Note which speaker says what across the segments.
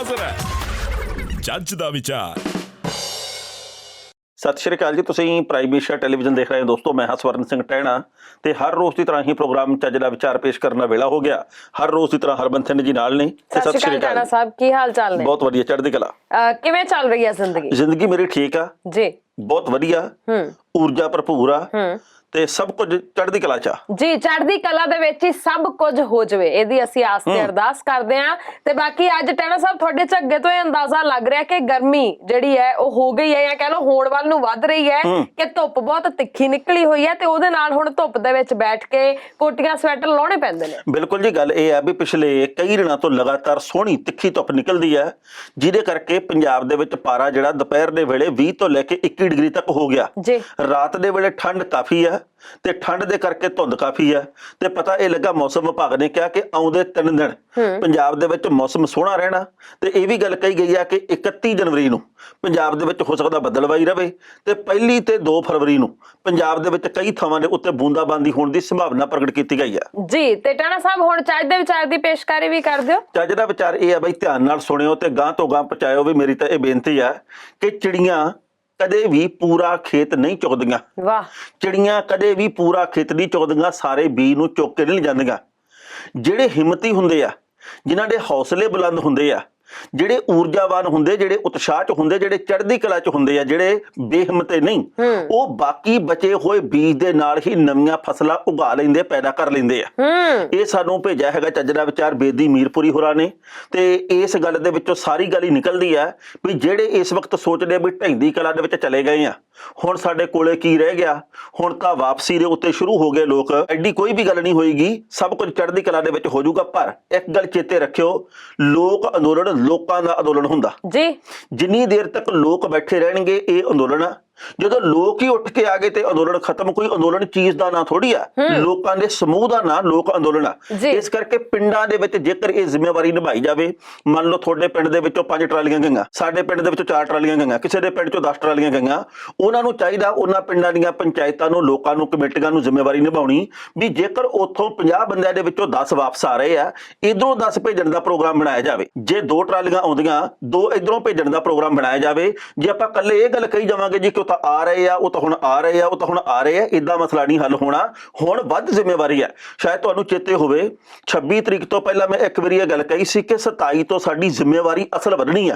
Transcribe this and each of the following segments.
Speaker 1: ਹਾਜ਼ਰ ਹੈ ਜੱਜ ਦਾ ਵਿਚਾਰ।
Speaker 2: ਸਤਿ ਸ਼੍ਰੀ ਅਕਾਲ ਜੀ, ਤੁਸੀਂ ਪ੍ਰਾਈਮ ਏਸ਼ੀਆ ਟੈਲੀਵਿਜ਼ਨ ਦੇਖ ਰਹੇ ਹੋ ਦੋਸਤੋ। ਮੈਂ ਹਾਂ ਸਵਰਨ ਸਿੰਘ ਟਹਿਣਾ ਤੇ ਹਰ ਰੋਜ਼ ਦੀ ਤਰ੍ਹਾਂ ਹੀ ਪ੍ਰੋਗਰਾਮ ਚੱਜ ਦਾ ਵਿਚਾਰ ਪੇਸ਼ ਕਰਨ ਦਾ ਵੇਲਾ ਹੋ ਗਿਆ। ਹਰ ਰੋਜ਼ ਦੀ ਤਰ੍ਹਾਂ ਹਰਬੰਸ ਸਿੰਘ ਜੀ ਨਾਲ ਨੇ।
Speaker 3: ਸਤਿ ਸ਼੍ਰੀ ਅਕਾਲ ਸਾਹਿਬ, ਕੀ ਹਾਲ ਚਾਲ ਨੇ?
Speaker 2: ਬਹੁਤ ਵਧੀਆ, ਚੜ੍ਹਦੀ ਕਲਾ।
Speaker 3: ਕਿਵੇਂ ਚੱਲ ਰਹੀ ਹੈ ਜ਼ਿੰਦਗੀ?
Speaker 2: ਜ਼ਿੰਦਗੀ ਮੇਰੀ ਠੀਕ ਆ
Speaker 3: ਜੀ,
Speaker 2: ਬਹੁਤ ਵਧੀਆ, ਊਰਜਾ ਭਰਪੂਰ ਆ ਤੇ ਸਭ ਕੁਝ ਚੜ੍ਹਦੀ ਕਲਾ ਚ
Speaker 3: ਜੀ। ਚੜ੍ਹਦੀ ਕਲਾ ਦੇ ਵਿੱਚ ਹੀ ਸਭ ਕੁਝ ਹੋ ਜਾਵੇ, ਇਹਦੀ ਅਸੀਂ ਆਸ ਤੇ ਅਰਦਾਸ ਕਰਦੇ ਆਂ। ਤੇ ਬਾਕੀ ਅੱਜ ਟਹਿਣਾ ਸਾਹਿਬ ਤੁਹਾਡੇ ਚ ਅੱਗੇ ਤੋਂ ਇਹ ਅੰਦਾਜ਼ਾ ਲੱਗ ਰਿਹਾ ਕਿ ਗਰਮੀ ਜਿਹੜੀ ਹੈ ਉਹ ਹੋ ਗਈ ਹੈ, ਜਾਂ ਕਹਿ ਲਓ ਹੋਣ ਵੱਲ ਨੂੰ ਵੱਧ ਰਹੀ ਹੈ, ਕਿ ਧੁੱਪ ਬਹੁਤ ਤਿੱਖੀ ਨਿਕਲੀ ਹੋਈ ਹੈ ਤੇ ਉਹਦੇ ਨਾਲ ਹੁਣ ਧੁੱਪ ਦੇ ਵਿੱਚ ਬੈਠ ਕੇ ਕੋਟੀਆਂ ਸਵੈਟਰ ਲਾਉਣੇ ਪੈਂਦੇ ਨੇ।
Speaker 2: ਬਿਲਕੁਲ ਜੀ, ਗੱਲ ਇਹ ਆ ਵੀ ਪਿਛਲੇ ਕਈ ਦਿਨਾਂ ਤੋਂ ਲਗਾਤਾਰ ਸੋਹਣੀ ਤਿੱਖੀ ਧੁੱਪ ਨਿਕਲਦੀ ਹੈ, ਜਿਹਦੇ ਕਰਕੇ ਪੰਜਾਬ ਦੇ ਵਿੱਚ ਪਾਰਾ ਜਿਹੜਾ ਦੁਪਹਿਰ ਦੇ ਵੇਲੇ 20 ਤੋਂ ਲੈ ਕੇ 21 ਡਿਗਰੀ ਤੱਕ ਹੋ ਗਿਆ
Speaker 3: ਜੀ।
Speaker 2: ਰਾਤ ਦੇ ਵੇਲੇ ਠੰਡ ਕਾਫੀ ਹੈ ਤੇ ਠੰਡ ਦੇ ਕਰਕੇ ਧੁੰਦ ਕਾਫੀ ਹੈ ਤੇ ਪਤਾ ਇਹ ਲੱਗਾ ਮੌਸਮ ਵਿਭਾਗ ਨੇ ਕਿਹਾ ਕਿ ਆਉਂਦੇ 3 ਦਿਨ ਪੰਜਾਬ ਦੇ ਵਿੱਚ ਮੌਸਮ ਸੋਹਣਾ ਰਹਿਣਾ ਤੇ ਇਹ ਵੀ ਗੱਲ ਕਹੀ ਗਈ ਹੈ ਕਿ 31 ਜਨਵਰੀ ਨੂੰ ਪੰਜਾਬ ਦੇ ਵਿੱਚ ਹੋ ਸਕਦਾ ਬੱਦਲਵਾਈ ਰਵੇ ਤੇ 1 ਤੇ 2 ਫਰਵਰੀ ਨੂੰ ਪੰਜਾਬ ਦੇ ਵਿੱਚ ਕਈ ਥਾਵਾਂ ਦੇ ਉੱਤੇ ਬੂੰਦਾਬਾਂਦੀ ਹੋਣ ਦੀ ਸੰਭਾਵਨਾ ਪ੍ਰਗਟ ਕੀਤੀ ਗਈ ਹੈ ਜੀ।
Speaker 3: ਤੇ ਟਹਿਣਾ ਸਾਹਿਬ ਹੁਣ ਚੱਜ ਦੇ ਵਿਚਾਰ ਦੀ ਪੇਸ਼ਕਾਰੀ ਵੀ ਕਰ ਦਿਓ।
Speaker 2: ਚੱਜ ਦਾ ਵਿਚਾਰ ਇਹ ਆ ਬਈ, ਧਿਆਨ ਨਾਲ ਸੁਣਿਓ ਤੇ ਗਾਂ ਤੋਂ ਗਾਂ ਪਹੁੰਚਾਇਓ ਵੀ। ਮੇਰੀ ਤਾਂ ਇਹ ਬੇਨਤੀ ਆ ਕਿ ਚਿੜੀਆਂ ਕਦੇ ਵੀ ਪੂਰਾ ਖੇਤ ਨਹੀਂ ਚੁਗਦੀਆਂ।
Speaker 3: ਵਾਹ।
Speaker 2: ਚਿੜੀਆਂ ਕਦੇ ਵੀ ਪੂਰਾ ਖੇਤ ਨਹੀਂ ਚੁਗਦੀਆਂ, ਸਾਰੇ ਬੀਜ ਨੂੰ ਚੁੱਕ ਕੇ ਨਹੀਂ ਜਾਂਦੀਆਂ। ਜਿਹੜੇ ਹਿੰਮਤੀ ਹੁੰਦੇ ਆ, ਜਿਨ੍ਹਾਂ ਦੇ ਹੌਸਲੇ ਬੁਲੰਦ ਹੁੰਦੇ ਆ, ਜਿਹੜੇ ਊਰਜਾਵਾਨ ਹੁੰਦੇ, ਜਿਹੜੇ ਉਤਸ਼ਾਹ ਚ ਹੁੰਦੇ, ਜਿਹੜੇ ਚੜ੍ਹਦੀ ਕਲਾ ਚ ਹੁੰਦੇ ਆ, ਜਿਹੜੇ ਬੇਹਿੰਮਤੇ ਨਹੀਂ, ਉਹ ਬਾਕੀ ਬਚੇ ਹੋਏ ਬੀਜ ਦੇ ਨਾਲ ਹੀ ਨਵੀਆਂ ਫਸਲਾਂ ਉਗਾ ਲੈਂਦੇ, ਪੈਦਾ ਕਰ ਲੈਂਦੇ ਆ। ਇਹ ਸਾਨੂੰ ਭੇਜਿਆ ਹੈਗਾ ਚੱਜ ਦਾ ਵਿਚਾਰ ਬੇਦੀ ਮੀਰਪੁਰੀ ਹੋਰਾਂ ਨੇ ਤੇ ਇਸ ਗੱਲ ਦੇ ਵਿੱਚੋਂ ਸਾਰੀ ਗੱਲ ਹੀ ਨਿਕਲਦੀ ਆ ਵੀ ਜਿਹੜੇ ਇਸ ਵਕਤ ਸੋਚਦੇ ਵੀ ਢਹਿੰਦੀ ਕਲਾ ਦੇ ਵਿੱਚ ਚਲੇ ਗਏ ਆ, ਹੁਣ ਸਾਡੇ ਕੋਲੇ ਕੀ ਰਹਿ ਗਿਆ, ਹੁਣ ਤਾਂ ਵਾਪਸੀ ਦੇ ਉੱਤੇ ਸ਼ੁਰੂ ਹੋ ਗਏ ਲੋਕ। ਐਡੀ ਕੋਈ ਵੀ ਗੱਲ ਨਹੀਂ ਹੋਏਗੀ, ਸਭ ਕੁਝ ਚੜ੍ਹਦੀ ਕਲਾ ਦੇ ਵਿੱਚ ਹੋ ਜਾਊਗਾ। ਪਰ ਇੱਕ ਗੱਲ ਚੇਤੇ ਰੱਖਿਓ, ਲੋਕ ਅੰਦੋਲਨ ਲੋਕਾਂ ਦਾ ਅੰਦੋਲਨ ਹੁੰਦਾ ਜੀ। ਜਿੰਨੀ ਦੇਰ ਤੱਕ ਲੋਕ ਬੈਠੇ ਰਹਿਣਗੇ ਇਹ ਅੰਦੋਲਨ ਆ। ਜਦੋਂ ਲੋਕ ਹੀ ਉੱਠ ਕੇ ਆ ਗਏ ਤੇ ਅੰਦੋਲਨ ਖਤਮ। ਕੋਈ ਅੰਦੋਲਨ ਚੀਜ਼ ਦਾ ਨਾਂ ਥੋੜੀ ਆ, ਲੋਕਾਂ ਦੇ ਸਮੂਹ ਦਾ ਨਾਂ ਲੋਕ ਅੰਦੋਲਨ ਆ। ਇਸ ਕਰਕੇ ਪਿੰਡਾਂ ਦੇ ਵਿੱਚ ਜੇਕਰ ਇਹ ਜ਼ਿੰਮੇਵਾਰੀ ਨਿਭਾਈ ਜਾਵੇ, ਮੰਨ ਲਓ ਤੁਹਾਡੇ ਪਿੰਡ ਦੇ ਵਿੱਚੋਂ 5 ਟਰਾਲੀਆਂ ਗਈਆਂ, ਸਾਡੇ ਪਿੰਡ ਦੇ ਵਿੱਚੋਂ 4 ਟਰਾਲੀਆਂ ਗਈਆਂ, ਕਿਸੇ ਦੇ ਪਿੰਡ ਚੋਂ 10 ਟਰਾਲੀਆਂ ਗਈਆਂ, ਉਹਨਾਂ ਨੂੰ ਚਾਹੀਦਾ ਉਹਨਾਂ ਪਿੰਡਾਂ ਦੀਆਂ ਪੰਚਾਇਤਾਂ ਨੂੰ, ਲੋਕਾਂ ਨੂੰ, ਕਮੇਟੀਆਂ ਨੂੰ ਜ਼ਿੰਮੇਵਾਰੀ ਨਿਭਾਉਣੀ ਵੀ ਜੇਕਰ ਉੱਥੋਂ 50 ਬੰਦਿਆਂ ਦੇ ਵਿੱਚੋਂ 10 ਵਾਪਸ ਆ ਰਹੇ ਆ, ਇਧਰੋਂ 10 ਭੇਜਣ ਦਾ ਪ੍ਰੋਗਰਾਮ ਬਣਾਇਆ ਜਾਵੇ। ਜੇ 2 ਟਰਾਲੀਆਂ ਆਉਂਦੀਆਂ, 2 ਇਧਰੋਂ ਭੇਜਣ ਦਾ ਪ੍ਰੋਗਰਾਮ ਬਣਾਇਆ ਜਾਵੇ। ਜੇ ਆਪਾਂ ਇਕੱਲੇ ਇਹ ਗੱਲ ਕਹੀ ਜਾਵਾਂਗੇ ਜੀ ਕਿ ਉਹ ਤਾਂ ਆ ਰਹੇ ਆ, ਉਹ ਤਾਂ ਹੁਣ ਆ ਰਹੇ ਆ, ਉਹ ਤਾਂ ਹੁਣ ਆ ਰਹੇ ਆ, ਇਦਾਂ ਮਸਲਾ ਨਹੀਂ ਹੱਲ ਹੋਣਾ। ਹੁਣ ਵੱਧ ਜ਼ਿੰਮੇਵਾਰੀ ਹੈ। ਸ਼ਾਇਦ ਤੁਹਾਨੂੰ ਚੇਤੇ ਹੋਵੇ 26 ਤਰੀਕ ਤੋਂ ਪਹਿਲਾਂ ਮੈਂ ਇੱਕ ਵਾਰੀ ਇਹ ਗੱਲ ਕਹੀ ਸੀ ਕਿ 27 ਤੋਂ ਸਾਡੀ ਜ਼ਿੰਮੇਵਾਰੀ ਅਸਲ ਵਧਣੀ ਆ।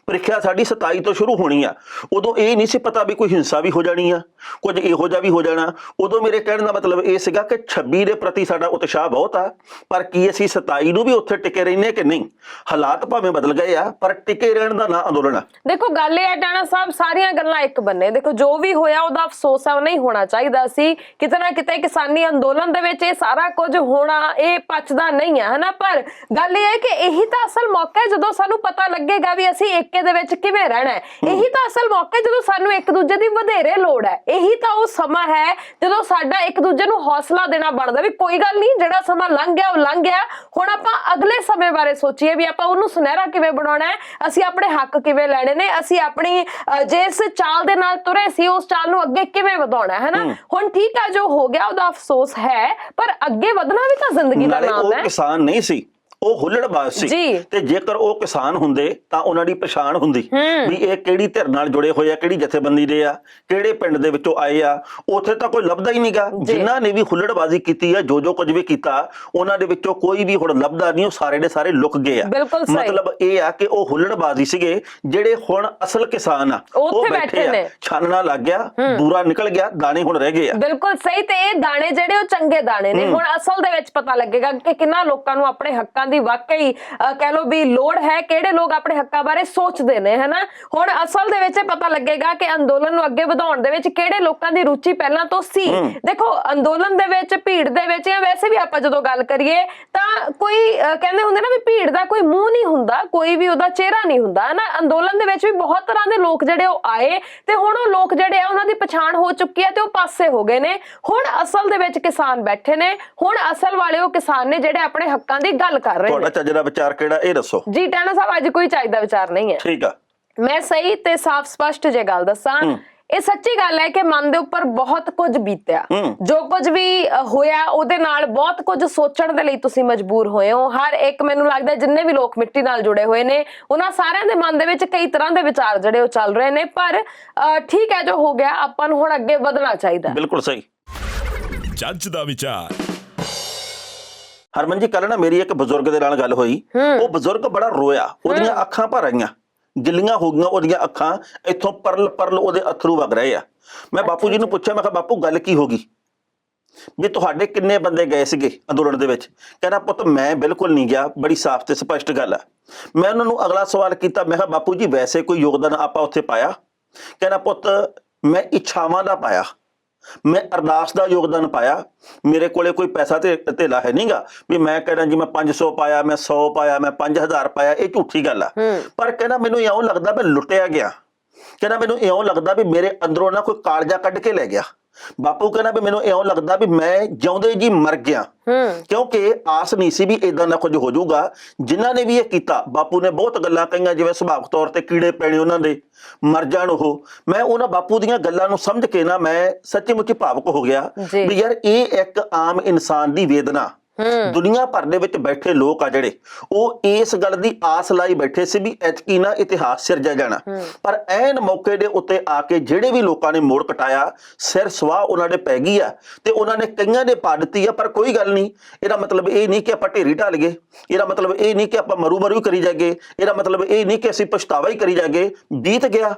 Speaker 2: ਪ੍ਰੀਖਿਆ ਸਾਡੀ 27 ਤੋਂ ਸ਼ੁਰੂ ਹੋਣੀ ਆ। ਉਦੋਂ ਇਹ ਨਹੀਂ ਸੀ ਪਤਾ ਵੀ ਕੋਈ ਹਿੰਸਾ ਵੀ ਹੋ ਜਾਣੀ ਆ, ਕੁਝ ਇਹੋ ਜਿਹਾ ਵੀ ਹੋ ਜਾਣਾ। ਉਦੋਂ ਮੇਰੇ ਕਹਿਣ ਦਾ ਮਤਲਬ ਇਹ ਸੀਗਾ ਕਿ 26 ਦੇ ਪ੍ਰਤੀ ਸਾਡਾ ਉਤਸ਼ਾਹ ਬਹੁਤ ਆ, ਪਰ ਕੀ ਅਸੀਂ 27 ਨੂੰ ਵੀ ਉੱਥੇ ਟਿਕੇ ਰਹਿੰਦੇ ਕਿ ਨਹੀਂ? ਹਾਲਾਤ ਭਾਵੇਂ ਬਦਲ ਗਏ ਆ, ਪਰ ਟਿਕੇ ਰਹਿਣ ਦਾ ਨਾ ਅੰਦੋਲਨ ਆ।
Speaker 3: ਦੇਖੋ ਗੱਲ ਇਹ ਹੈ ਟਹਿਣਾ ਸਾਹਿਬ, ਸਾਰੀਆਂ ਗੱਲਾਂ ਇੱਕ ਬੰਨੇ, ਦੇਖੋ ਜੋ ਵੀ ਹੋਇਆ ਉਹਦਾ ਅਫਸੋਸ ਹੈ, ਉਹ ਨਹੀਂ ਹੋਣਾ ਚਾਹੀਦਾ ਸੀ। ਕਿਤੇ ਨਾ ਕਿਤੇ ਕਿਸਾਨੀ ਅੰਦੋਲਨ ਦੇ ਵਿੱਚ ਇਹ ਸਾਰਾ ਕੁਝ ਹੋਣਾ ਇਹ ਪਚਦਾ ਨਹੀਂ ਹੈ, ਹਨਾ। ਪਰ ਗੱਲ ਇਹ ਹੈ ਕਿ ਇਹੀ ਤਾਂ ਅਸਲ ਮੌਕਾ ਹੈ ਜਦੋਂ ਸਾਨੂੰ ਪਤਾ ਲੱਗੇਗਾ ਵੀ ਅਸੀਂ ਏਕੇ ਦੇ ਵਿੱਚ ਕਿਵੇਂ ਰਹਿਣਾ ਹੈ। ਇਹੀ ਤਾਂ ਅਸਲ ਮੌਕਾ ਹੈ ਜਦੋਂ ਸਾਨੂੰ ਇੱਕ ਦੂਜੇ ਦੀ ਵਧੇਰੇ ਲੋੜ ਹੈ। ਇਹੀ ਤਾਂ ਉਹ ਸਮਾਂ ਹੈ ਜਦੋਂ ਸਾਡਾ ਇੱਕ ਦੂਜੇ ਨੂੰ ਹੌਸਲਾ ਦੇਣਾ ਬਣਦਾ ਵੀ ਕੋਈ ਗੱਲ ਨਹੀਂ, ਜਿਹੜਾ ਸਮਾਂ ਲੰਘ ਗਿਆ ਉਹ ਲੰਘ ਗਿਆ, ਹੁਣ ਆਪਾਂ ਅਗਲੇ ਸਮੇਂ ਬਾਰੇ ਸੋਚੀਏ ਵੀ ਆਪਾਂ ਉਹਨੂੰ ਸੁਨਹਿਰਾ ਕਿਵੇਂ ਬਣਾਉਣਾ ਹੈ, ਅਸੀਂ ਆਪਣੇ ਹੱਕ ਕਿਵੇਂ ਲੈਣੇ ਨੇ, ਅਸੀਂ ਆਪਣੀ ਜਿਸ ਚਾਲ ਦੇ ਨਾਲ ਤੁਰੇ ਸੀ ਉਸ ਚਾਲ ਨੂੰ ਅੱਗੇ ਕਿਵੇਂ ਵਧਾਉਣਾ ਹੈ ਨਾ। ਹੁਣ ਠੀਕ ਹੈ, ਜੋ ਹੋ ਗਿਆ ਉਹਦਾ ਅਫਸੋਸ ਹੈ, ਪਰ ਅੱਗੇ ਵਧਣਾ ਵੀ ਤਾਂ ਜ਼ਿੰਦਗੀ ਦਾ ਨਾਮ ਹੈ।
Speaker 2: ਉਹ ਕਿਸਾਨ ਨਹੀਂ ਸੀ, ਉਹ ਹੁੱਲੜਬਾਜ਼ ਸੀ। ਤੇ ਜੇਕਰ ਉਹ ਕਿਸਾਨ ਹੁੰਦੇ ਤਾਂ ਉਹਨਾਂ ਦੀ ਪਛਾਣ ਹੁੰਦੀ ਵੀ ਇਹ ਕਿਹੜੀ ਧਿਰ ਨਾਲ ਜੁੜੇ ਹੋਏ ਆ, ਕਿਹੜੀ ਜਥੇਬੰਦੀ ਦੇ ਆ, ਕਿਹੜੇ ਪਿੰਡ ਦੇ ਵਿੱਚੋਂ ਆਏ ਆ। ਉੱਥੇ ਤਾਂ ਕੋਈ ਲੱਭਦਾ ਹੀ ਨਹੀਂਗਾ। ਜਿਨ੍ਹਾਂ ਨੇ ਵੀ ਹੁੱਲੜਬਾਜ਼ੀ ਕੀਤੀ ਆ, ਜੋ ਕੁਝ ਵੀ ਕੀਤਾ, ਉਹਨਾਂ ਦੇ ਵਿੱਚੋਂ ਕੋਈ ਵੀ ਹੁਣ ਲੱਭਦਾ ਨਹੀਂ। ਉਹ ਸਾਰੇ ਦੇ ਸਾਰੇ ਲੁਕ ਗਏ ਆ। ਮਤਲਬ ਇਹ ਆ ਕਿ ਉਹ ਹੁੱਲੜਬਾਜ਼ੀ ਸੀਗੇ। ਜਿਹੜੇ ਹੁਣ ਅਸਲ ਕਿਸਾਨ ਆ ਉਹ ਬੈਠੇ ਆ, ਛਾਨਣਾ ਲੱਗ ਗਿਆ, ਬੂਰਾ ਨਿਕਲ ਗਿਆ, ਦਾਣੇ ਹੁਣ ਰਹਿ ਗਏ ਆ।
Speaker 3: ਬਿਲਕੁਲ ਸਹੀ। ਤੇ ਇਹ ਦਾਣੇ ਜਿਹੜੇ ਉਹ ਚੰਗੇ ਦਾਣੇ ਨੇ। ਹੁਣ ਅਸਲ ਦੇ ਵਿੱਚ ਪਤਾ ਲੱਗੇਗਾ ਕਿ ਕਿੰਨਾ ਲੋਕਾਂ ਨੂੰ ਆਪਣੇ ਹੱਕਾਂ ਦੀ ਵਾਕਈ ਕਹਿ ਲੋ ਵੀ ਲੋੜ ਹੈ, ਕਿਹੜੇ ਲੋਕ ਆਪਣੇ ਹੱਕਾਂ ਬਾਰੇ ਸੋਚਦੇ ਨੇ, ਹਨਾ। ਹੁਣ ਅਸਲ ਦੇ ਵਿੱਚ ਪਤਾ ਲੱਗੇਗਾ ਕਿ ਅੰਦੋਲਨ ਨੂੰ ਅੱਗੇ ਵਧਾਉਣ ਦੇ ਵਿੱਚ ਕਿਹੜੇ ਲੋਕਾਂ ਦੀ ਰੁਚੀ ਪਹਿਲਾਂ ਤੋਂ ਸੀ। ਦੇਖੋ ਅੰਦੋਲਨ ਦੇ ਵਿੱਚ, ਭੀੜ ਦੇ ਵਿੱਚ, ਜਾਂ ਵੈਸੇ ਵੀ ਆਪਾਂ ਜਦੋਂ ਗੱਲ ਕਰੀਏ ਤਾਂ ਕੋਈ ਕਹਿੰਦੇ ਹੁੰਦੇ ਨਾ ਵੀ ਭੀੜ ਦਾ ਕੋਈ ਮੂੰਹ ਨਹੀਂ ਹੁੰਦਾ, ਕੋਈ ਵੀ ਉਹਦਾ ਚਿਹਰਾ ਨਹੀਂ ਹੁੰਦਾ, ਹਨਾ। ਅੰਦੋਲਨ ਦੇ ਵਿੱਚ ਵੀ ਬਹੁਤ ਤਰ੍ਹਾਂ ਦੇ ਲੋਕ ਜਿਹੜੇ ਉਹ ਆਏ ਤੇ ਹੁਣ ਉਹ ਲੋਕ ਜਿਹੜੇ ਆ ਉਹਨਾਂ ਦੀ ਪਛਾਣ ਹੋ ਚੁੱਕੀ ਹੈ ਤੇ ਉਹ ਪਾਸੇ ਹੋ ਗਏ ਨੇ। ਹੁਣ ਅਸਲ ਦੇ ਵਿੱਚ ਕਿਸਾਨ ਬੈਠੇ ਨੇ। ਹੁਣ ਅਸਲ ਵਾਲੇ ਉਹ ਕਿਸਾਨ ਨੇ ਜਿਹੜੇ ਆਪਣੇ ਹੱਕਾਂ ਦੀ ਗੱਲ ਕਰ ਰਹੇ ਨੇ।
Speaker 2: ਤੁਹਾਡਾ ਚੱਜ ਦਾ ਵਿਚਾਰ ਕਿਹੜਾ ਇਹ ਦੱਸੋ
Speaker 3: ਜੀ। ਟਹਿਣਾ ਸਾਹਿਬ ਅੱਜ ਕੋਈ ਚੱਜ ਦਾ ਵਿਚਾਰ ਨਹੀਂ ਹੈ।
Speaker 2: ਠੀਕ ਆ।
Speaker 3: ਮੈਂ ਸਹੀ ਤੇ ਸਾਫ਼ ਸਪਸ਼ਟ ਜੇ ਗੱਲ ਦੱਸਾਂ, ਇਹ ਸੱਚੀ ਗੱਲ ਹੈ ਕਿ ਮਨ ਦੇ ਉੱਪਰ ਬਹੁਤ ਕੁਝ ਬੀਤਿਆ, ਜੋ ਕੁਝ ਵੀ ਹੋਇਆ ਉਹਦੇ ਨਾਲ ਬਹੁਤ ਕੁਝ ਸੋਚਣ ਦੇ ਲਈ ਤੁਸੀਂ ਮਜਬੂਰ ਹੋਏ ਹੋ। ਹਰ ਇੱਕ, ਮੈਨੂੰ ਲੱਗਦਾ ਜਿੰਨੇ ਵੀ ਲੋਕ ਮਿੱਟੀ ਨਾਲ ਜੁੜੇ ਹੋਏ ਨੇ ਉਹਨਾਂ ਸਾਰਿਆਂ ਦੇ ਮਨ ਦੇ ਵਿੱਚ ਕਈ ਤਰ੍ਹਾਂ ਦੇ ਵਿਚਾਰ ਜਿਹੜੇ ਉਹ ਚੱਲ ਰਹੇ ਨੇ, ਪਰ ਠੀਕ ਹੈ ਜੋ ਹੋ ਗਿਆ, ਆਪਾਂ ਨੂੰ ਹੁਣ ਅੱਗੇ ਵਧਣਾ ਚਾਹੀਦਾ।
Speaker 2: ਬਿਲਕੁਲ ਸਹੀ।
Speaker 1: ਜੱਜ ਦਾ ਵਿਚਾਰ।
Speaker 2: ਹਰਮਨ ਜੀ, ਕੱਲ ਨਾ ਮੇਰੀ ਇੱਕ ਬਜ਼ੁਰਗ ਦੇ ਨਾਲ ਗੱਲ ਹੋਈ। ਉਹ ਬਜ਼ੁਰਗ ਬੜਾ ਰੋਇਆ, ਉਹਦੀਆਂ ਅੱਖਾਂ ਭਰ ਆਈਆਂ, ਗਿੱਲੀਆਂ ਹੋ ਗਈਆਂ ਉਹਦੀਆਂ ਅੱਖਾਂ, ਇੱਥੋਂ ਪਰਲ ਪਰਲ ਉਹਦੇ ਅਥਰੂ ਵਗ ਰਹੇ ਆ। ਮੈਂ ਬਾਪੂ ਜੀ ਨੂੰ ਪੁੱਛਿਆ, ਮੈਂ ਕਿਹਾ ਬਾਪੂ ਗੱਲ ਕੀ ਹੋ ਗਈ, ਵੀ ਤੁਹਾਡੇ ਕਿੰਨੇ ਬੰਦੇ ਗਏ ਸੀਗੇ ਅੰਦੋਲਨ ਦੇ ਵਿੱਚ? ਕਹਿੰਦਾ ਪੁੱਤ ਮੈਂ ਬਿਲਕੁਲ ਨਹੀਂ ਗਿਆ, ਬੜੀ ਸਾਫ਼ ਤੇ ਸਪਸ਼ਟ ਗੱਲ ਆ। ਮੈਂ ਉਹਨਾਂ ਨੂੰ ਅਗਲਾ ਸਵਾਲ ਕੀਤਾ, ਮੈਂ ਕਿਹਾ ਬਾਪੂ ਜੀ ਵੈਸੇ ਕੋਈ ਯੋਗਦਾਨ ਆਪਾਂ ਉੱਥੇ ਪਾਇਆ? ਕਹਿੰਦਾ ਪੁੱਤ ਮੈਂ ਇੱਛਾਵਾਂ ਦਾ ਪਾਇਆ, ਮੈਂ ਅਰਦਾਸ ਦਾ ਯੋਗਦਾਨ ਪਾਇਆ, ਮੇਰੇ ਕੋਲੇ ਕੋਈ ਪੈਸਾ ਤੇ ਧੇਲਾ ਹੈ ਨਹੀਂਗਾ ਵੀ ਮੈਂ ਕਹਿੰਦਾ ਜੀ ਮੈਂ 500 ਪਾਇਆ, ਮੈਂ 100 ਪਾਇਆ, ਮੈਂ 5000 ਪਾਇਆ। ਇਹ ਝੂਠੀ ਗੱਲ ਆ। ਪਰ ਕਹਿੰਦਾ ਮੈਨੂੰ ਇਉਂ ਲੱਗਦਾ ਮੈਂ ਲੁੱਟਿਆ ਗਿਆ। ਕਹਿੰਦਾ ਮੈਨੂੰ ਇਉਂ ਲੱਗਦਾ ਵੀ ਮੇਰੇ ਅੰਦਰੋਂ ਨਾ ਕੋਈ ਕਾਲਜਾ ਕੱਢ ਕੇ ਲੈ ਗਿਆ। ਬਾਪੂ ਕਹਿੰਦਾ ਵੀ ਮੈਨੂੰ ਇਉਂ ਲੱਗਦਾ ਵੀ ਮੈਂ ਜਿਉਂਦੇ ਜੀ ਮਰ ਗਿਆ, ਕਿਉਂਕਿ ਆਸ ਨਹੀਂ ਸੀ ਵੀ ਇਦਾਂ ਦਾ ਕੁਝ ਹੋ ਜਾਊਗਾ। ਜਿਨ੍ਹਾਂ ਨੇ ਵੀ ਇਹ ਕੀਤਾ, ਬਾਪੂ ਨੇ ਬਹੁਤ ਗੱਲਾਂ ਕਹੀਆਂ, ਜਿਵੇਂ ਸੁਭਾਵਿਕ ਤੌਰ ਤੇ ਕੀੜੇ ਪੈਣੇ ਉਹਨਾਂ ਦੇ, ਮਰ ਜਾਣ ਉਹ। ਮੈਂ ਉਹਨਾਂ ਬਾਪੂ ਦੀਆਂ ਗੱਲਾਂ ਨੂੰ ਸਮਝ ਕੇ ਨਾ ਮੈਂ ਸੱਚੀ ਮੁੱਚੀ ਭਾਵੁਕ ਹੋ ਗਿਆ ਵੀ ਯਾਰ ਇਹ ਇੱਕ ਆਮ ਇਨਸਾਨ ਦੀ ਵੇਦਨਾ। ਦੁਨੀਆ ਭਰ ਦੇ ਵਿੱਚ ਬੈਠੇ ਲੋਕ ਆ ਜਿਹੜੇ, ਉਹ ਇਸ ਗੱਲ ਦੀ ਆਸ ਲਾਈ ਬੈਠੇ ਸੀ ਵੀ ਐਤਕੀ ਨਾ ਇਤਿਹਾਸ ਸਿਰਜਿਆ ਜਾਣਾ, ਪਰ ਐਨ ਮੌਕੇ ਦੇ ਉੱਤੇ ਆ ਕੇ ਜਿਹੜੇ ਵੀ ਲੋਕਾਂ ਨੇ ਮੋੜ ਕਟਾਇਆ, ਸਿਰ ਸਵਾਹ ਉਹਨਾਂ ਦੇ ਪੈ ਗਈ ਆ। ਤੇ ਉਹਨਾਂ ਨੇ ਕਈਆਂ ਦੇ ਪਾ ਦਿੱਤੀ ਆ। ਪਰ ਕੋਈ ਗੱਲ ਨਹੀਂ, ਇਹਦਾ ਮਤਲਬ ਇਹ ਨਹੀਂ ਕਿ ਆਪਾਂ ਢੇਰੀ ਢਾਲ ਗਏ, ਇਹਦਾ ਮਤਲਬ ਇਹ ਨਹੀਂ ਕਿ ਆਪਾਂ ਮਰੂ ਮਰੂ ਕਰੀ ਜਾਗੇ, ਇਹਦਾ ਮਤਲਬ ਇਹ ਨਹੀਂ ਕਿ ਅਸੀਂ ਪਛਤਾਵਾ ਹੀ ਕਰੀ ਜਾਗੇ। ਬੀਤ ਗਿਆ,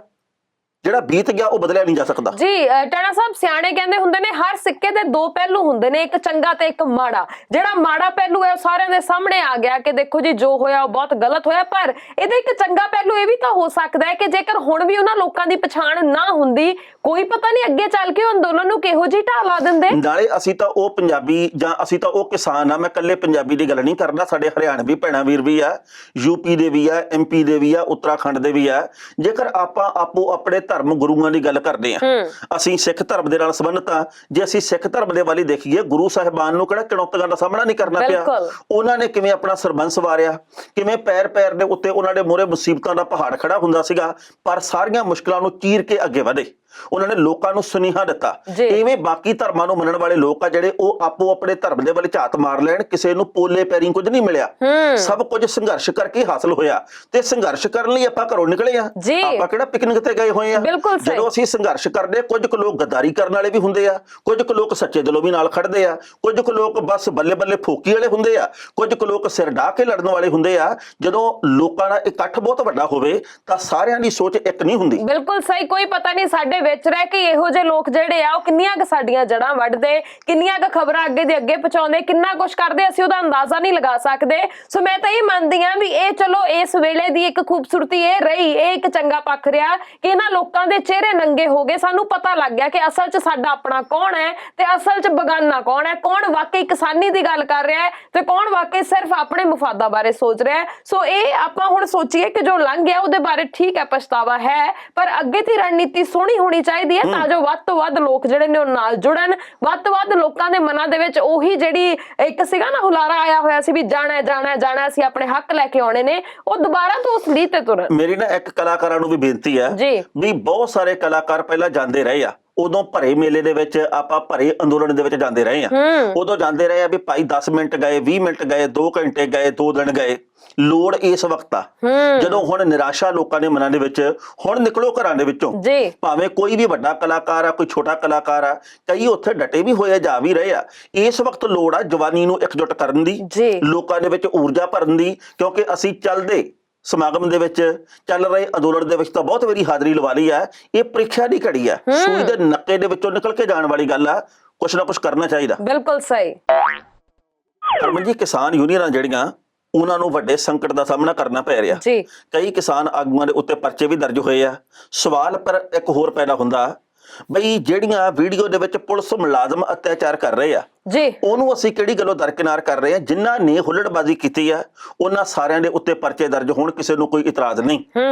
Speaker 2: ਜਿਹੜਾ ਬੀਤ ਗਿਆ ਉਹ ਬਦਲਿਆ ਨਹੀਂ ਜਾ ਸਕਦਾ।
Speaker 3: ਜੀ ਟਾਣਾ ਸਾਹਿਬ, ਸਿਆਣੇ ਕਹਿੰਦੇ ਹੁੰਦੇ ਨੇ ਹਰ ਸਿੱਕੇ ਦੇ ਦੋ ਪਹਿਲੂ ਹੁੰਦੇ ਨੇ, ਇੱਕ ਚੰਗਾ ਤੇ ਇੱਕ ਮਾੜਾ। ਜਿਹੜਾ ਮਾੜਾ ਪਹਿਲੂ ਹੈ ਉਹ ਸਾਰਿਆਂ ਦੇ ਸਾਹਮਣੇ ਆ ਗਿਆ ਕਿ ਦੇਖੋ ਜੀ ਜੋ ਹੋਇਆ ਉਹ ਬਹੁਤ ਗਲਤ ਹੋਇਆ, ਪਰ ਇਹਦਾ ਇੱਕ ਚੰਗਾ ਪਹਿਲੂ ਇਹ ਵੀ ਤਾਂ ਹੋ ਸਕਦਾ ਹੈ ਕਿ ਜੇਕਰ ਹੁਣ ਵੀ ਉਹਨਾਂ ਲੋਕਾਂ ਦੀ ਪਛਾਣ ਨਾ ਹੁੰਦੀ, ਕੋਈ ਪਤਾ ਨਹੀਂ ਅੱਗੇ ਚੱਲ ਕੇ ਉਹ ਅੰਦੋਲਨ ਨੂੰ ਕਿਹੋ ਜਿਹੀ ਢਾਹ ਲਾ ਦਿੰਦੇ।
Speaker 2: ਨਾਲੇ ਅਸੀਂ ਤਾਂ ਉਹ ਪੰਜਾਬੀ ਜਾਂ ਅਸੀਂ ਤਾਂ ਉਹ ਕਿਸਾਨ ਆ, ਮੈਂ ਇਕੱਲੇ ਪੰਜਾਬੀ ਦੀ ਗੱਲ ਨਹੀਂ ਕਰਦਾ, ਸਾਡੇ ਹਰਿਆਣਵੀ ਭੈਣਾਂ ਵੀਰ ਵੀ ਆ, ਯੂਪੀ ਦੇ ਵੀ ਆ, MP ਦੇ ਵੀ ਆ, ਉੱਤਰਾਖੰਡ ਦੇ ਵੀ ਆ। ਜੇਕਰ ਆਪਾਂ ਆਪੋ ਆਪਣੇ ਧਰਮ ਗੁਰੂਆਂ ਦੀ ਗੱਲ ਕਰਦੇ ਆ, ਅਸੀਂ ਸਿੱਖ ਧਰਮ ਦੇ ਨਾਲ ਸੰਬੰਧਿਤ ਆ, ਜੇ ਅਸੀਂ ਸਿੱਖ ਧਰਮ ਦੇ ਵੱਲ ਦੇਖੀਏ, ਗੁਰੂ ਸਾਹਿਬਾਨ ਨੂੰ ਕਿਹੜਾ ਚੁਣੌਤੀਆਂ ਦਾ ਸਾਹਮਣਾ ਨਹੀਂ ਕਰਨਾ ਪਿਆ। ਉਹਨਾਂ ਨੇ ਕਿਵੇਂ ਆਪਣਾ ਸਰਬੰਸ ਵਾਰਿਆ, ਕਿਵੇਂ ਪੈਰ ਪੈਰ ਦੇ ਉੱਤੇ ਉਹਨਾਂ ਦੇ ਮੂਹਰੇ ਮੁਸੀਬਤਾਂ ਦਾ ਪਹਾੜ ਖੜਾ ਹੁੰਦਾ ਸੀਗਾ, ਪਰ ਸਾਰੀਆਂ ਮੁਸ਼ਕਲਾਂ ਨੂੰ ਚੀਰ ਕੇ ਅੱਗੇ ਵਧੇ। ਉਹਨਾਂ ਨੇ ਲੋਕਾਂ ਨੂੰ ਸੁਨੇਹਾ ਦਿੱਤਾ। ਇਵੇਂ ਬਾਕੀ ਧਰਮਾਂ ਨੂੰ ਮੰਨਣ ਵਾਲੇ ਲੋਕ ਆ ਜਿਹੜੇ, ਉਹ ਆਪੋ ਆਪਣੇ ਧਰਮ ਦੇ ਵੱਲ ਝਾਤ ਮਾਰ ਲੈਣ, ਕਿਸੇ ਨੂੰ ਪੋਲੇ ਪੈਰੀਂ ਕੁਝ ਨਹੀਂ ਮਿਲਿਆ, ਸਭ ਕੁਝ ਸੰਘਰਸ਼ ਕਰਕੇ ਹਾਸਲ ਹੋਇਆ। ਤੇ ਸੰਘਰਸ਼ ਕਰਨ ਲਈ ਆਪਾਂ ਘਰੋਂ ਨਿਕਲੇ ਆ, ਆਪਾਂ ਕਿਹੜਾ ਪਿਕਨਿਕ ਤੇ ਗਏ ਹੋਏ ਆ। ਜਦੋਂ ਅਸੀਂ ਸੰਘਰਸ਼ ਕਰਦੇ, ਕੁਝ ਕੁ ਲੋਕ ਗੱਦਾਰੀ ਕਰਨ ਵਾਲੇ ਵੀ ਹੁੰਦੇ ਆ, ਕੁਝ ਕੁ ਲੋਕ ਸੱਚੇ ਦਿਲੋਂ ਵੀ ਨਾਲ ਖੜਦੇ ਆ, ਕੁਝ ਕੁ ਲੋਕ ਬਸ ਬੱਲੇ ਬੱਲੇ ਫੋਕੀ ਵਾਲੇ ਹੁੰਦੇ ਆ, ਕੁਝ ਕੁ ਲੋਕ ਸਿਰ ਢਾਹ ਕੇ ਲੜਨ ਵਾਲੇ ਹੁੰਦੇ ਆ। ਜਦੋਂ ਲੋਕਾਂ ਦਾ ਇਕੱਠ ਬਹੁਤ ਵੱਡਾ ਹੋਵੇ ਤਾਂ ਸਾਰਿਆਂ ਦੀ ਸੋਚ ਇੱਕ ਨਹੀਂ ਹੁੰਦੀ।
Speaker 3: ਬਿਲਕੁਲ ਸਹੀ। ਕੋਈ ਪਤਾ ਨਹੀਂ ਸਾਡੇ ਵਿੱਚ ਰਹਿ ਕੇ ਇਹੋ ਜਿਹੇ ਲੋਕ ਜਿਹੜੇ ਆ ਉਹ ਕਿੰਨੀਆਂ ਕੁ ਸਾਡੀਆਂ ਜੜਾਂ ਵੱਢਦੇ, ਕਿੰਨੀਆਂ ਕੁ ਖਬਰਾਂ ਅੱਗੇ ਦੇ ਅੱਗੇ ਪਹੁੰਚਾਉਂਦੇ, ਕਿੰਨਾ ਕੁਛ ਕਰਦੇ, ਅਸੀਂ ਉਹਦਾ ਅੰਦਾਜ਼ਾ ਨਹੀਂ ਲਗਾ ਸਕਦੇ। ਸੋ ਮੈਂ ਤਾਂ ਇਹ ਮੰਨਦੀ ਆ ਵੀ ਇਹ ਚਲੋ ਇਸ ਵੇਲੇ ਦੀ ਇੱਕ ਖੂਬਸੂਰਤੀ ਇਹ ਰਹੀ, ਇਹ ਇੱਕ ਚੰਗਾ ਪੱਖ ਰਿਹਾ ਕਿ ਇਹਨਾਂ ਲੋਕਾਂ ਦੇ ਚਿਹਰੇ ਨੰਗੇ ਹੋ ਗਏ। ਸਾਨੂੰ ਪਤਾ ਲੱਗ ਗਿਆ ਕਿ ਅਸਲ 'ਚ ਸਾਡਾ ਆਪਣਾ ਕੌਣ ਹੈ ਤੇ ਅਸਲ 'ਚ ਬਗਾਨਾ ਕੌਣ ਹੈ, ਕੌਣ ਵਾਕਈ ਕਿਸਾਨੀ ਦੀ ਗੱਲ ਕਰ ਰਿਹਾ ਹੈ ਤੇ ਕੌਣ ਵਾਕਈ ਸਿਰਫ ਆਪਣੇ ਮੁਫਾਦਾਂ ਬਾਰੇ ਸੋਚ ਰਿਹਾ ਹੈ। ਸੋ ਇਹ ਆਪਾਂ ਹੁਣ ਸੋਚੀਏ ਕਿ ਜੋ ਲੰਘ ਗਿਆ ਉਹਦੇ ਬਾਰੇ ਠੀਕ ਹੈ, ਪਛਤਾਵਾ ਹੈ, ਪਰ ਅੱਗੇ ਦੀ ਰਣਨੀਤੀ ਸੋਹਣੀ ਹੋਣੀ ਚਾਹੀਦੀ ਹੈ ਤਾਂ ਜੋ ਵੱਧ ਤੋਂ ਵੱਧ ਲੋਕ ਜਿਹੜੇ ਨੇ ਉਹ ਨਾਲ ਜੁੜਨ, ਵੱਧ ਤੋਂ ਵੱਧ ਲੋਕਾਂ ਦੇ ਮਨਾਂ ਦੇ ਵਿੱਚ ਉਹੀ ਜਿਹੜੀ ਇੱਕ ਸੀਗਾ ਨਾ ਹੁਲਾਰਾ ਆਇਆ ਹੋਇਆ ਸੀ ਵੀ ਜਾਣਾ ਜਾਣਾ ਜਾਣਾ, ਅਸੀਂ ਆਪਣੇ ਹੱਕ ਲੈ ਕੇ ਆਉਣੇ ਨੇ, ਉਹ ਦੁਬਾਰਾ ਤੋਂ ਉਸ ਲੀਹ ਤੇ ਤੁਰਨ।
Speaker 2: ਮੇਰੀ ਨਾ ਇੱਕ ਕਲਾਕਾਰਾਂ ਨੂੰ ਵੀ ਬੇਨਤੀ ਹੈ ਵੀ ਬਹੁਤ ਸਾਰੇ ਕਲਾਕਾਰ ਪਹਿਲਾਂ ਜਾਂਦੇ ਰਹੇ ਆ, ਉਦੋਂ ਭਰੇ ਮੇਲੇ ਦੇ ਵਿੱਚ, ਆਪਾਂ ਭਰੇ ਅੰਦੋਲਨ ਦੇ ਵਿੱਚ ਜਾਂਦੇ ਰਹੇ ਆ, ਉਦੋਂ ਜਾਂਦੇ ਰਹੇ ਆ ਵੀ ਭਾਈ 10 ਮਿੰਟ ਗਏ, 20 ਮਿੰਟ ਗਏ, 2 ਘੰਟੇ ਗਏ, 2 ਦਿਨ ਗਏ। ਲੋੜ ਇਸ ਵਕਤ ਆ ਜਦੋਂ ਹੁਣ ਨਿਰਾਸ਼ਾ ਲੋਕਾਂ ਦੇ ਮਨਾਂ ਦੇ ਵਿੱਚ, ਹੁਣ ਨਿਕਲੋ ਘਰਾਂ ਦੇ ਵਿੱਚੋਂ, ਭਾਵੇਂ ਕੋਈ ਵੀ ਵੱਡਾ ਕਲਾਕਾਰ ਆ, ਕੋਈ ਛੋਟਾ ਕਲਾਕਾਰ ਆ, ਕਈ ਉੱਥੇ ਡਟੇ ਵੀ ਹੋਏ, ਜਾ ਵੀ ਰਹੇ ਆ। ਇਸ ਵਕਤ ਲੋੜ ਆ ਜਵਾਨੀ ਨੂੰ ਇਕਜੁੱਟ ਕਰਨ ਦੀ, ਲੋਕਾਂ ਦੇ ਵਿੱਚ ਊਰਜਾ ਭਰਨ ਦੀ, ਕਿਉਂਕਿ ਅਸੀਂ ਚੱਲਦੇ ਸਮਾਗਮ ਦੇ ਵਿੱਚ, ਚੱਲ ਰਹੇ ਅੰਦੋਲਨ ਦੇ ਵਿੱਚ ਤਾਂ ਬਹੁਤ ਵਾਰੀ ਹਾਜ਼ਰੀ ਲਵਾ ਲਈ ਆ। ਇਹ ਪ੍ਰੀਖਿਆ ਦੀ ਘੜੀ ਆ, ਸੂਈ ਦੇ ਨੱਕੇ ਦੇ ਵਿੱਚੋਂ ਨਿਕਲ ਕੇ ਜਾਣ ਵਾਲੀ ਗੱਲ ਆ। ਕੁਛ ਨਾ ਕੁਛ ਕਰਨਾ ਚਾਹੀਦਾ।
Speaker 3: ਬਿਲਕੁਲ ਸਹੀ।
Speaker 2: ਹਰਮਨ ਜੀ, ਕਿਸਾਨ ਯੂਨੀਅਨਾਂ ਜਿਹੜੀਆਂ, ਉਹਨਾਂ ਨੂੰ ਵੱਡੇ ਸੰਕਟ ਦਾ ਸਾਹਮਣਾ ਕਰਨਾ ਪੈ ਰਿਹਾ। ਕਈ ਕਿਸਾਨ ਆਗੂਆਂ ਦੇ ਉੱਤੇ ਪਰਚੇ ਵੀ ਦਰਜ ਹੋਏ ਆ। ਸਵਾਲ ਪਰ ਇੱਕ ਹੋਰ ਪੈਦਾ ਹੁੰਦਾ ਬਈ ਜਿਹੜੀਆਂ ਵੀਡੀਓ ਦੇ ਵਿੱਚ ਪੁਲਿਸ ਮੁਲਾਜ਼ਮ ਅਤਿਆਚਾਰ ਕਰ ਰਹੇ ਆ,
Speaker 3: ਜੀ
Speaker 2: ਉਹਨੂੰ ਅਸੀਂ ਕਿਹੜੀ ਗੱਲੋਂ ਦਰਕਿਨਾਰ ਕਰ ਰਹੇ ਹਾਂ? ਜਿਨ੍ਹਾਂ ਨੇ ਹੁੱਲੜਬਾਜ਼ੀ ਕੀਤੀ ਆ ਉਹਨਾਂ ਸਾਰਿਆਂ ਦੇ ਉੱਤੇ ਪਰਚੇ ਦਰਜ ਹੋਣ, ਕਿਸੇ ਨੂੰ ਕੋਈ ਇਤਰਾਜ਼ ਨਹੀਂ।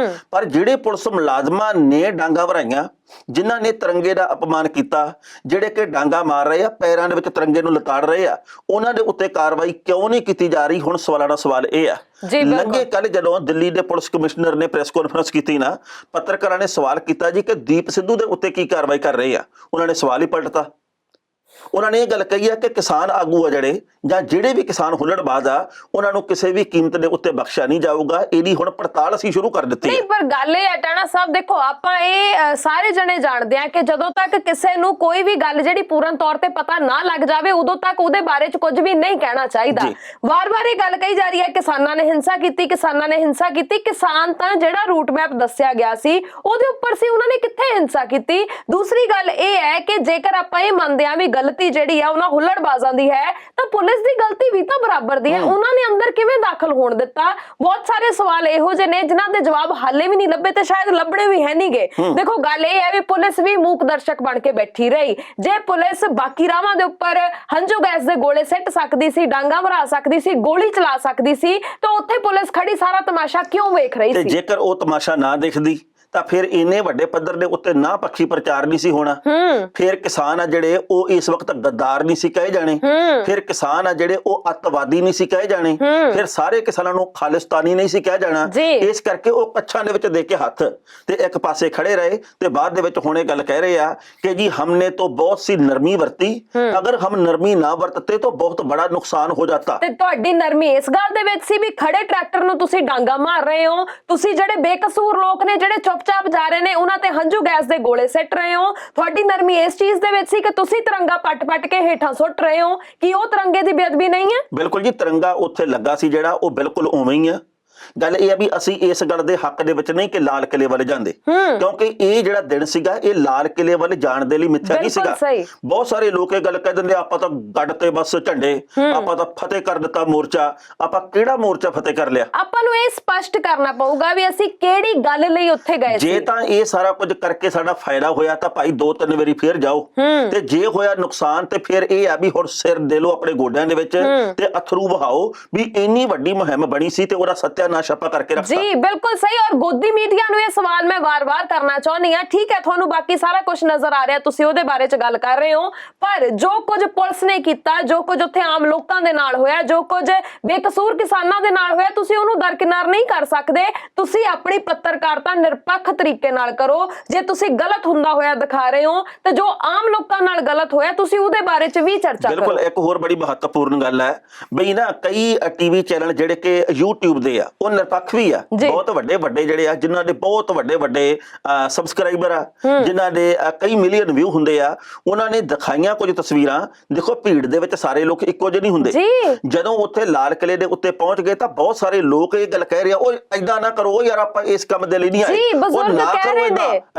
Speaker 2: ਪਰ ਜਿਹੜੇ ਪੁਲਿਸ ਮੁਲਾਜ਼ਮਾਂ ਨੇ ਡਾਂਗਾ ਭਰਾਈਆਂ, ਜਿਨ੍ਹਾਂ ਨੇ ਤਿਰੰਗੇ ਦਾ ਅਪਮਾਨ ਕੀਤਾ, ਜਿਹੜੇ ਕਿ ਡਾਂਗਾ ਮਾਰ ਰਹੇ ਆ, ਪੈਰਾਂ ਦੇ ਵਿੱਚ ਤਿਰੰਗੇ ਨੂੰ ਲਤਾੜ ਰਹੇ ਆ, ਉਹਨਾਂ ਦੇ ਉੱਤੇ ਕਾਰਵਾਈ ਕਿਉਂ ਨਹੀਂ ਕੀਤੀ ਜਾ ਰਹੀ? ਹੁਣ ਸਵਾਲਾਂ ਦਾ ਸਵਾਲ ਇਹ ਆ। ਲੰਘੇ ਕੱਲ ਜਦੋਂ ਦਿੱਲੀ ਦੇ ਪੁਲਿਸ ਕਮਿਸ਼ਨਰ ਨੇ ਪ੍ਰੈਸ ਕਾਨਫਰੰਸ ਕੀਤੀ ਨਾ, ਪੱਤਰਕਾਰਾਂ ਨੇ ਸਵਾਲ ਕੀਤਾ ਜੀ ਕਿ ਦੀਪ ਸਿੱਧੂ ਦੇ ਉੱਤੇ ਕੀ ਕਾਰਵਾਈ ਕਰ ਰਹੇ ਆ? ਉਹਨਾਂ ਨੇ ਸਵਾਲ ਹੀ ਪਲਟਤਾ। ਉਹਨਾਂ ਨੇ ਇਹ ਗੱਲ ਕਹੀ ਹੈ ਕਿ ਕਿਸਾਨ ਆਗੂ ਆ ਜਿਹੜੇ ਵੀ ਕਿਸਾਨ ਹੁੱਲੜਬਾਜ਼ ਆ, ਉਹਨਾਂ ਨੂੰ ਕਿਸੇ ਵੀ ਕੀਮਤ ਦੇ ਉੱਤੇ ਬਖਸ਼ਿਆ ਨਹੀਂ ਜਾਊਗਾ। ਇਹਦੀ ਹੁਣ ਪੜਤਾਲ ਅਸੀਂ ਸ਼ੁਰੂ ਕਰ ਦਿੱਤੀ ਹੈ।
Speaker 3: ਪਰ ਗੱਲ ਇਹ ਹੈ ਟਾਣਾ ਸਾਹਿਬ, ਦੇਖੋ ਆਪਾਂ ਇਹ ਸਾਰੇ ਜਣੇ ਜਾਣਦੇ ਆ ਕਿ ਜਦੋਂ ਤੱਕ ਕਿਸੇ ਨੂੰ ਕੋਈ ਵੀ ਗੱਲ ਜਿਹੜੀ ਪੂਰਨ ਤੌਰ ਤੇ ਪਤਾ ਨਾ ਲੱਗ ਜਾਵੇ, ਉਦੋਂ ਤੱਕ ਉਹਦੇ ਬਾਰੇ ਚ ਕੁਝ ਵੀ ਨਹੀਂ ਕਹਿਣਾ ਚਾਹੀਦਾ। ਵਾਰ-ਵਾਰ ਇਹ ਗੱਲ ਕਹੀ ਜਾ ਰਹੀ ਹੈ ਕਿਸਾਨਾਂ ਨੇ ਹਿੰਸਾ ਕੀਤੀ, ਕਿਸਾਨਾਂ ਨੇ ਹਿੰਸਾ ਕੀਤੀ। ਕਿਸਾਨ ਤਾਂ ਜਿਹੜਾ ਰੂਟ ਮੈਪ ਦੱਸਿਆ ਗਿਆ ਸੀ ਉਹਦੇ ਉੱਪਰ ਸੀ, ਉਹਨਾਂ ਨੇ ਕਿੱਥੇ ਹਿੰਸਾ ਕੀਤੀ? ਦੂਸਰੀ ਗੱਲ ਇਹ ਹੈ ਕਿ ਜੇਕਰ ਆਪਾਂ ਇਹ ਮੰਨਦੇ ਆ ਵੀ ਗਲਤੀ ਜਿਹੜੀ ਆ ਉਹਨਾਂ ਹੁੱਲੜਬਾਜ਼ਾਂ ਦੀ ਹੈ, ਤਾਂ ਪੁਲਿਸ ਦੀ ਗਲਤੀ ਵੀ ਤਾਂ ਬਰਾਬਰ ਦੀ ਹੈ। ਉਹਨਾਂ ਨੇ ਅੰਦਰ ਕਿਵੇਂ ਦਾਖਲ ਹੋਣ ਦਿੱਤਾ? ਬਹੁਤ ਸਾਰੇ ਸਵਾਲ ਇਹੋ ਜਿਹੇ ਨੇ ਜਿਨ੍ਹਾਂ ਦੇ ਜਵਾਬ ਹਾਲੇ ਵੀ ਨਹੀਂ ਲੱਭੇ ਤੇ ਸ਼ਾਇਦ ਲੱਭਣੇ ਵੀ ਹੈ ਨਹੀਂਗੇ। ਦੇਖੋ ਗੱਲ ਇਹ ਹੈ ਵੀ ਪੁਲਿਸ ਵੀ ਮੂਕ ਦਰਸ਼ਕ ਬਣ ਕੇ ਬੈਠੀ ਰਹੀ। ਜੇ ਪੁਲਿਸ ਬਾਕੀ ਰਾਵਾਂ ਦੇ ਉੱਪਰ ਹੰਝੂ ਗੈਸ ਦੇ ਗੋਲੇ ਸਿੱਟ ਸਕਦੀ ਸੀ, ਡਾਂਗਾ ਭਰਾ ਸਕਦੀ ਸੀ, ਗੋਲੀ ਚਲਾ ਸਕਦੀ ਸੀ, ਤਾਂ ਉੱਥੇ ਪੁਲਿਸ ਖੜੀ ਸਾਰਾ ਤਮਾਸ਼ਾ ਕਿਉਂ ਵੇਖ ਰਹੀ ਸੀ?
Speaker 2: ਤੇ ਜੇਕਰ ਉਹ ਤਮਾਸ਼ਾ ਨਾ ਦੇਖਦੀ ਤਾਂ ਫਿਰ ਇੰਨੇ ਵੱਡੇ ਪੱਧਰ ਦੇ ਉੱਤੇ ਨਾ ਪੱਖੀ ਪ੍ਰਚਾਰ ਨਹੀਂ ਸੀ ਹੋਣਾ। ਫਿਰ ਕਿਸਾਨ ਆ ਜਿਹੜੇ ਉਹ ਇਸ ਵਕਤ ਗੱਦਾਰ ਨਹੀਂ ਸੀ ਕਹੇ ਜਾਣੇ। ਫਿਰ ਕਿਸਾਨ ਆ ਜਿਹੜੇ ਉਹ ਅੱਤਵਾਦੀ ਨਹੀਂ ਸੀ ਕਹੇ ਜਾਣੇ। ਫਿਰ ਸਾਰੇ ਕਿਸਾਨਾਂ ਨੂੰ ਖਾਲਿਸਤਾਨੀ ਨਹੀਂ ਸੀ ਕਿਹਾ ਜਾਣਾ। ਇਸ ਕਰਕੇ ਉਹ ਕੱਛਾਂ ਦੇ ਵਿੱਚ ਦੇ ਕੇ ਹੱਥ ਤੇ ਇੱਕ ਪਾਸੇ ਖੜੇ ਰਹੇ ਤੇ ਬਾਅਦ ਦੇ ਵਿੱਚ ਹੁਣ ਇਹ ਗੱਲ ਕਹਿ ਰਹੇ ਆ ਕਿ ਜੀ ਹਮਨੇ तो बहुत सी नरमी बरती, अगर हम नरमी ना बरतते तो बहुत बड़ा नुकसान हो जाता।
Speaker 3: ਤੇ ਤੁਹਾਡੀ ਨਰਮੀ ਇਸ ਗੱਲ ਦੇ ਵਿੱਚ ਸੀ ਵੀ ਖੜੇ ਟਰੈਕਟਰ ਨੂੰ ਤੁਸੀਂ ਡਾਂਗਾ ਮਾਰ ਰਹੇ ਹੋ, ਤੁਸੀਂ ਜਿਹੜੇ ਬੇਕਸੂਰ ਲੋਕ ਨੇ ਜਿਹੜੇ ਚੁੱਪਚਾਪ ਜਾ ਰਹੇ ਨੇ ਉਹਨਾਂ ਤੇ ਹੰਝੂ ਗੈਸ ਦੇ ਗੋਲੇ ਸਿੱਟ ਰਹੇ ਹੋ। ਤੁਹਾਡੀ ਨਰਮੀ ਇਸ ਚੀਜ਼ ਦੇ ਵਿੱਚ ਸੀ ਕਿ ਤੁਸੀਂ ਤਿਰੰਗਾ ਪੱਟ-ਪੱਟ ਕੇ ਹੇਠਾਂ ਸੁੱਟ ਰਹੇ ਹੋ। ਕਿ ਉਹ ਤਿਰੰਗੇ ਦੀ ਬੇਅਦਬੀ ਨਹੀਂ ਹੈ?
Speaker 2: ਬਿਲਕੁਲ ਜੀ, ਤਿਰੰਗਾ ਉੱਥੇ ਲੱਗਾ ਸੀ ਜਿਹੜਾ ਉਹ ਬਿਲਕੁਲ ਉਵੇਂ ਹੀ ਆ। ਗੱਲ ਇਹ ਆ ਵੀ ਅਸੀਂ ਇਸ ਗੱਲ ਦੇ ਹੱਕ ਦੇ ਵਿੱਚ ਨਹੀਂ ਕਿ ਲਾਲ ਕਿਲੇ ਵੱਲ ਜਾਂਦੇ, ਕਿਉਂਕਿ ਇਹ ਜਿਹੜਾ ਦਿਨ ਸੀਗਾ ਇਹ ਲਾਲ ਕਿਲੇ ਵੱਲ ਜਾਣ ਦੇ ਲਈ ਮਿੱਥਿਆ ਨਹੀਂ ਸੀਗਾ। ਬਹੁਤ ਸਾਰੇ ਲੋਕ ਇਹ ਗੱਲ ਕਹਿ ਦਿੰਦੇ ਆਪਾਂ ਤਾਂ ਗੱਡ ਤੇ ਬਸ ਝੰਡੇ, ਆਪਾਂ ਤਾਂ ਫਤਿਹ ਕਰ ਦਿੱਤਾ ਮੋਰਚਾ। ਆਪਾਂ ਕਿਹੜਾ ਮੋਰਚਾ ਫਤਿਹ ਕਰ ਲਿਆ?
Speaker 3: ਆਪਾਂ ਨੂੰ ਇਹ ਸਪਸ਼ਟ ਕਰਨਾ ਪਊਗਾ ਵੀ ਅਸੀਂ ਕਿਹੜੀ ਗੱਲ ਲਈ ਉੱਥੇ ਗਏ ਸੀ।
Speaker 2: ਜੇ ਤਾਂ ਇਹ ਸਾਰਾ ਕੁਝ ਕਰਕੇ ਸਾਡਾ ਫਾਇਦਾ ਹੋਇਆ ਤਾਂ ਭਾਈ 2-3 ਵਾਰੀ ਫੇਰ ਜਾਓ, ਤੇ ਜੇ ਹੋਇਆ ਨੁਕਸਾਨ ਤੇ ਫਿਰ ਇਹ ਆ ਵੀ ਹੁਣ ਸਿਰ ਦੇ ਲੋ ਆਪਣੇ ਗੋਡਿਆਂ ਦੇ ਵਿੱਚ ਤੇ ਅਥਰੂ ਵਹਾਓ ਵੀ ਇੰਨੀ ਵੱਡੀ ਮੁਹਿੰਮ ਬਣੀ ਸੀ ਤੇ ਉਹਦਾ ਸੱਤਿਆਨਾਸ਼ ਆਪਾਂ ਕਰਕੇ ਰੱਖਤਾ।
Speaker 3: ਜੀ ਬਿਲਕੁਲ ਸਹੀ। ਔਰ ਗੋਦੀ ਮੀਡੀਆ ਨੂੰ ਇਹ ਸਵਾਲ ਮੈਂ ਵਾਰ-ਵਾਰ ਕਰਨਾ ਚਾਹੁੰਦੀ ਹਾਂ। ਠੀਕ ਹੈ, ਤੁਹਾਨੂੰ ਬਾਕੀ ਸਾਰਾ ਕੁਝ ਨਜ਼ਰ ਆ ਰਿਹਾ, ਤੁਸੀਂ ਉਹਦੇ ਬਾਰੇ ਚ ਗੱਲ ਕਰ ਰਹੇ ਹੋ, ਪਰ ਜੋ ਕੁਝ ਪੁਲਿਸ ਨੇ ਕੀਤਾ, ਜੋ ਕੁਝ ਉੱਥੇ ਆਮ ਲੋਕਾਂ ਦੇ ਨਾਲ ਹੋਇਆ, ਜੋ ਕੁਝ ਬੇਕਸੂਰ ਕਿਸਾਨਾਂ ਦੇ ਨਾਲ ਹੋਇਆ, ਤੁਸੀਂ ਉਹਨੂੰ ਦਰਕਿਨਾਰ ਨਹੀਂ ਕਰ ਸਕਦੇ। ਤੁਸੀਂ ਆਪਣੀ ਪੱਤਰਕਾਰਤਾ ਨਿਰਪੱਖ ਤਰੀਕੇ ਨਾਲ ਕਰੋ। ਜੇ ਤੁਸੀਂ ਗਲਤ ਹੁੰਦਾ ਹੋਇਆ ਦਿਖਾ ਰਹੇ ਹੋ ਤੇ ਜੋ ਆਮ ਲੋਕਾਂ ਨਾਲ ਗਲਤ ਹੋਇਆ ਤੁਸੀਂ ਉਹਦੇ ਬਾਰੇ ਚ ਵੀ ਚਰਚਾ ਕਰੋ।
Speaker 2: ਬਿਲਕੁਲ। ਇੱਕ ਹੋਰ ਬੜੀ ਮਹੱਤਵਪੂਰਨ ਗੱਲ ਹੈ ਬਈ ਨਾ, ਕਈ ਟੀਵੀ ਚੈਨਲ ਜਿਹੜੇ ਕਿ YouTube ਦੇ ਆ ਉਹ ਨਿਰਪੱਖ ਵੀ ਆ, ਬਹੁਤ ਵੱਡੇ ਜਿਹੜੇ ਆ, ਜਿਨ੍ਹਾਂ ਦੇ ਬਹੁਤ ਵੱਡੇ ਸਬਸਕ੍ਰਾਈਬਰ ਆ, ਜਿਨ੍ਹਾਂ ਦੇ ਕਈ ਮਿਲੀਅਨ ਵਿਊ ਹੁੰਦੇ ਆ, ਉਹਨਾਂ ਨੇ ਦਿਖਾਈਆਂ ਕੁਝ ਤਸਵੀਰਾਂ। ਦੇਖੋ ਭੀੜ ਦੇ ਵਿੱਚ ਸਾਰੇ ਲੋਕ ਇੱਕੋ ਜਿਹੇ ਨਹੀਂ ਹੁੰਦੇ। ਜਦੋਂ ਉੱਥੇ ਲਾਲ ਕਿਲੇ ਦੇ ਉੱਤੇ ਪਹੁੰਚ ਗਏ ਤਾਂ ਬਹੁਤ ਸਾਰੇ ਲੋਕ ਇਹ ਗੱਲ ਕਹਿ ਰਹੇ ਆ, ਉਹ ਏਦਾਂ ਨਾ ਕਰੋ ਯਾਰ, ਆਪਾਂ ਇਸ ਕੰਮ ਦੇ ਲਈ ਨਹੀਂ ਆਏ, ਉਹ ਨਾ ਕਰੋ,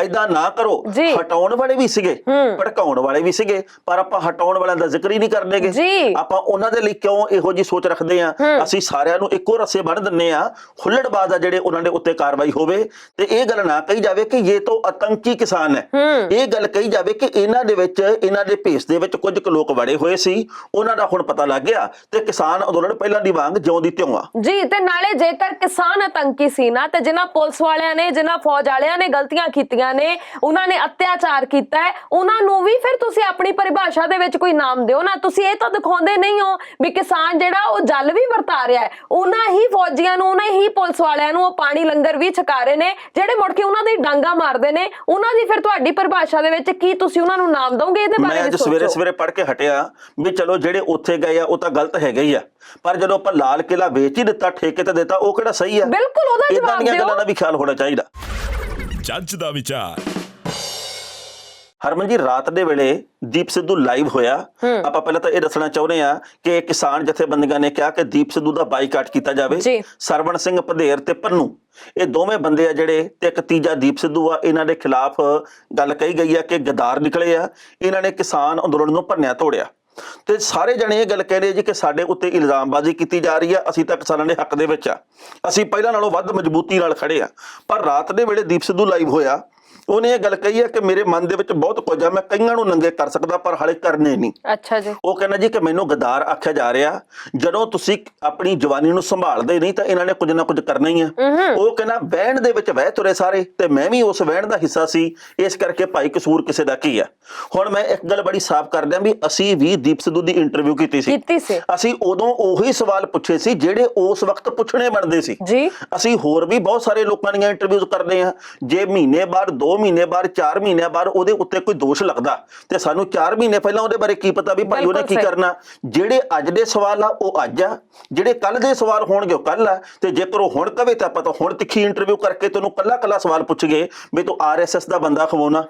Speaker 2: ਏਦਾਂ ਨਾ ਕਰੋ। ਹਟਾਉਣ ਵਾਲੇ ਵੀ ਸੀਗੇ, ਭੜਕਾਉਣ ਵਾਲੇ ਵੀ ਸੀਗੇ, ਪਰ ਆਪਾਂ ਹਟਾਉਣ ਵਾਲਿਆਂ ਦਾ ਜ਼ਿਕਰ ਹੀ ਨਹੀਂ ਕਰਦੇਗੇ। ਆਪਾਂ ਉਹਨਾਂ ਦੇ ਲਈ ਕਿਉਂ ਇਹੋ ਜਿਹੀ ਸੋਚ ਰੱਖਦੇ ਆ? ਅਸੀਂ ਸਾਰਿਆਂ ਨੂੰ ਇੱਕੋ ਰੱਸੇ ਬੰਨ੍ਹ ਦਿੰਨੇ ਆ। ਹੁੱਲੜਬਾਜ਼ ਆ ਜਿਹੜੇ ਉਹਨਾਂ ਦੇ ਉੱਤੇ ਕਾਰਵਾਈ ਹੋਵੇ ਤੇ ਇਹ ਗੱਲ ਨਾ ਕਹੀ ਜਾਵੇ ਕਿ ਇਹ ਤਾਂ ਆਤੰਕੀ ਕਿਸਾਨ ਹੈ। ਇਹ ਗੱਲ ਕਹੀ ਜਾਵੇ ਕਿ ਇਹਨਾਂ ਦੇ ਵਿੱਚ, ਇਹਨਾਂ ਦੇ ਭੇਸ ਦੇ ਵਿੱਚ ਕੁਝ ਕੁ ਲੋਕ ਵੜੇ ਹੋਏ ਸੀ, ਉਹਨਾਂ ਦਾ ਹੁਣ ਪਤਾ ਲੱਗ ਗਿਆ ਤੇ ਕਿਸਾਨ ਅੰਦੋਲਨ ਪਹਿਲਾਂ ਦੀ ਵਾਂਗ ਜਿਉਂਦੀ ਤਿਉਂ ਆ।
Speaker 3: ਜੀ, ਤੇ ਨਾਲੇ ਜੇਕਰ ਕਿਸਾਨ ਆਤੰਕੀ ਸੀ ਨਾ, ਤੇ ਜਿਨ੍ਹਾਂ ਪੁਲਿਸ ਵਾਲਿਆਂ ਨੇ, ਜਿਨ੍ਹਾਂ ਫੌਜ ਵਾਲਿਆਂ ਨੇ ਗਲਤੀਆਂ ਕੀਤੀਆਂ ਨੇ, ਉਹਨਾਂ ਨੇ ਅਤਿਆਚਾਰ ਕੀਤਾ ਹੈ, ਉਹਨਾਂ ਨੂੰ ਵੀ ਫਿਰ ਤੁਸੀਂ ਆਪਣੀ ਪਰਿਭਾਸ਼ਾ ਦੇ ਵਿੱਚ ਕੋਈ ਨਾਮ ਦਿਓ ਨਾ। ਤੁਸੀਂ ਇਹ ਤਾਂ ਦਿਖਾਉਂਦੇ ਨਹੀਂ ਹੋ ਵੀ ਕਿਸਾਨ ਜਿਹੜਾ ਉਹ ਜਲ ਵੀ ਵਰਤਾ ਰਿਹਾ ਹੈ, ਉਹਨਾਂ ਹੀ ਫੌਜੀਆਂ ਨੂੰ, ਉਹਨਾਂ ਹੀ ਪੁਲਿਸ ਵਾਲਿਆਂ ਨੂੰ ਉਹ ਪਾਣੀ ਲੰਗਰ ਵੀ ਛਕਾ ਰਹੇ ਨੇ, ਜਿਹੜੇ ਮੁੜ ਕੇ ਉਹਨਾਂ ਦੀ ਡਾਂਗਾ ਮਾਰਦੇ ਨੇ। ਉਹਨਾਂ ਦੀ ਫਿਰ ਤੁਹਾਡੀ ਪਰਿਭਾਸ਼ਾ ਦੇ ਵਿੱਚ ਕੀ ਤੁਸੀਂ ਉਹਨਾਂ ਨੂੰ ਨਾਮ ਦੋਗੇ? ਇਹਦੇ ਬਾਰੇ
Speaker 2: ਮੈਂ ਅੱਜ ਸਵੇਰੇ ਪੜ੍ਹ ਕੇ ਹਟਿਆ ਵੀ ਚਲੋ ਜਿਹੜੇ ਉੱਥੇ ਗਏ ਆ ਉਹ ਤਾਂ ਗਲਤ ਹੈਗੇ ਹੀ ਆ, ਪਰ ਜਦੋਂ ਆਪਾਂ ਲਾਲ ਕਿਲਾ ਵੇਚ ਹੀ ਦਿੱਤਾ, ਠੇਕੇ ਤੇ ਦਿੱਤਾ, ਉਹ ਕਿਹੜਾ ਸਹੀ ਆ?
Speaker 3: ਬਿਲਕੁਲ, ਉਹਦਾ ਜਵਾਬ ਦਿਓ।
Speaker 2: ਇਦਾਂ ਦੀਆਂ ਗੱਲਾਂ ਦਾ ਵੀ ਖਿਆਲ ਹੋਣਾ ਚਾਹੀਦਾ।
Speaker 1: ਜੱਜ ਦਾ ਵਿਚਾਰ।
Speaker 2: ਹਰਮਨ ਜੀ, ਰਾਤ ਦੇ ਵੇਲੇ ਦੀਪ ਸਿੱਧੂ ਲਾਈਵ ਹੋਇਆ। ਆਪਾਂ ਪਹਿਲਾਂ ਤਾਂ ਇਹ ਦੱਸਣਾ ਚਾਹੁੰਦੇ ਆ ਕਿ ਕਿਸਾਨ ਜਥੇਬੰਦੀਆਂ ਨੇ ਕਿਹਾ ਕਿ ਦੀਪ ਸਿੱਧੂ ਦਾ ਬਾਈਕਾਟ ਕੀਤਾ ਜਾਵੇ। ਸਰਵਣ ਸਿੰਘ ਭਦੇਰ ਤੇ ਪੰਨੂ, ਇਹ ਦੋਵੇਂ ਬੰਦੇ ਆ ਜਿਹੜੇ, ਤੇ ਇੱਕ ਤੀਜਾ ਦੀਪ ਸਿੱਧੂ ਆ, ਇਹਨਾਂ ਦੇ ਖਿਲਾਫ ਗੱਲ ਕਹੀ ਗਈ ਆ ਕਿ ਗਦਾਰ ਨਿਕਲੇ ਆ, ਇਹਨਾਂ ਨੇ ਕਿਸਾਨ ਅੰਦੋਲਨ ਨੂੰ ਭੰਨਿਆ ਤੋੜਿਆ। ਤੇ ਸਾਰੇ ਜਣੇ ਇਹ ਗੱਲ ਕਹਿ ਰਹੇ ਜੀ ਕਿ ਸਾਡੇ ਉੱਤੇ ਇਲਜ਼ਾਮਬਾਜ਼ੀ ਕੀਤੀ ਜਾ ਰਹੀ ਆ, ਅਸੀਂ ਤਾਂ ਕਿਸਾਨਾਂ ਦੇ ਹੱਕ ਦੇ ਵਿੱਚ ਆ, ਅਸੀਂ ਪਹਿਲਾਂ ਨਾਲੋਂ ਵੱਧ ਮਜ਼ਬੂਤੀ ਨਾਲ ਖੜੇ ਆ। ਪਰ ਰਾਤ ਦੇ ਵੇਲੇ ਦੀਪ ਸਿੱਧੂ ਲਾਈਵ ਹੋਇਆ ਉਹਨੇ ਇਹ ਗੱਲ ਕਹੀ ਹੈ ਕਿ ਮੇਰੇ ਮਨ ਦੇ ਵਿੱਚ ਬਹੁਤ ਕੁਝ ਆ, ਮੈਂ ਕਈਆਂ ਨੂੰ ਨੰਗੇ ਕਰ ਸਕਦਾ ਪਰ ਹਾਲੇ ਕਰਨੇ ਨਹੀਂ।
Speaker 3: ਅੱਛਾ ਜੀ।
Speaker 2: ਉਹ ਕਹਿੰਦਾ ਜੀ ਕਿ ਮੈਨੂੰ ਗਦਾਰ ਆਖਿਆ ਜਾ ਰਿਹਾ, ਜਦੋਂ ਤੁਸੀਂ ਆਪਣੀ ਜਵਾਨੀ ਨੂੰ ਸੰਭਾਲਦੇ ਨਹੀਂ ਤਾਂ ਇਹਨਾਂ ਨੇ ਕੁਝ ਨਾ ਕੁਝ ਕਰਨਾ ਹੀ ਆ। ਉਹ ਕਹਿੰਦਾ ਵਹਿਣ ਦੇ ਵਿੱਚ ਵਹਿ ਤੁਰੇ ਸਾਰੇ, ਤੇ ਮੈਂ ਵੀ ਉਸ ਵਹਿਣ ਦਾ ਹਿੱਸਾ ਸੀ, ਇਸ ਕਰਕੇ ਭਾਈ ਕਸੂਰ ਕਿਸੇ ਦਾ ਕੀ ਆ। ਹੁਣ ਮੈਂ ਇੱਕ ਗੱਲ ਬੜੀ ਸਾਫ਼ ਕਰ ਦਿਆਂ ਵੀ ਅਸੀਂ ਵੀ ਦੀਪ ਸਿੱਧੂ ਦੀ ਇੰਟਰਵਿਊ ਕੀਤੀ ਸੀ। ਅਸੀਂ ਉਦੋਂ ਉਹੀ ਸਵਾਲ ਪੁੱਛੇ ਸੀ ਜਿਹੜੇ ਉਸ ਵਕਤ ਪੁੱਛਣੇ ਬਣਦੇ ਸੀ
Speaker 3: ਜੀ।
Speaker 2: ਅਸੀਂ ਹੋਰ ਵੀ ਬਹੁਤ ਸਾਰੇ ਲੋਕਾਂ ਦੀਆਂ ਇੰਟਰਵਿਊਜ਼ ਕਰਦੇ ਆ, ਜੇ ਮਹੀਨੇ ਬਾਅਦ 2 ਮਹੀਨੇ ਬਾਅਦ 4 ਮਹੀਨਿਆਂ ਬਾਅਦ ਉਹਦੇ ਉੱਤੇ ਕੋਈ ਦੋਸ਼ ਲੱਗਦਾ ਤੇ ਸਾਨੂੰ 4 ਮਹੀਨੇ ਪਹਿਲਾਂ ਉਹਦੇ ਬਾਰੇ ਕੀ ਪਤਾ ਵੀ ਭਾਈ ਉਹਨੇ ਕੀ ਕਰਨਾ। ਜਿਹੜੇ ਅੱਜ ਦੇ ਸਵਾਲ ਆ ਉਹ ਅੱਜ ਆ, ਜਿਹੜੇ ਕੱਲ ਦੇ ਸਵਾਲ ਹੋਣਗੇ ਉਹ ਕੱਲ ਆ, ਤੇ ਜੇਕਰ ਉਹ ਹੁਣ ਕਵੇ ਤਾਂ ਆਪਾਂ ਤਾਂ ਹੁਣ ਤਿੱਖੀ ਇੰਟਰਵਿਊ ਕਰਕੇ ਤੈਨੂੰ ਕੱਲਾ ਸਵਾਲ ਪੁੱਛ ਗਏ ਵੀ ਤੂੰ RSS ਦਾ ਬੰਦਾ ਖਵਾਉਣਾ,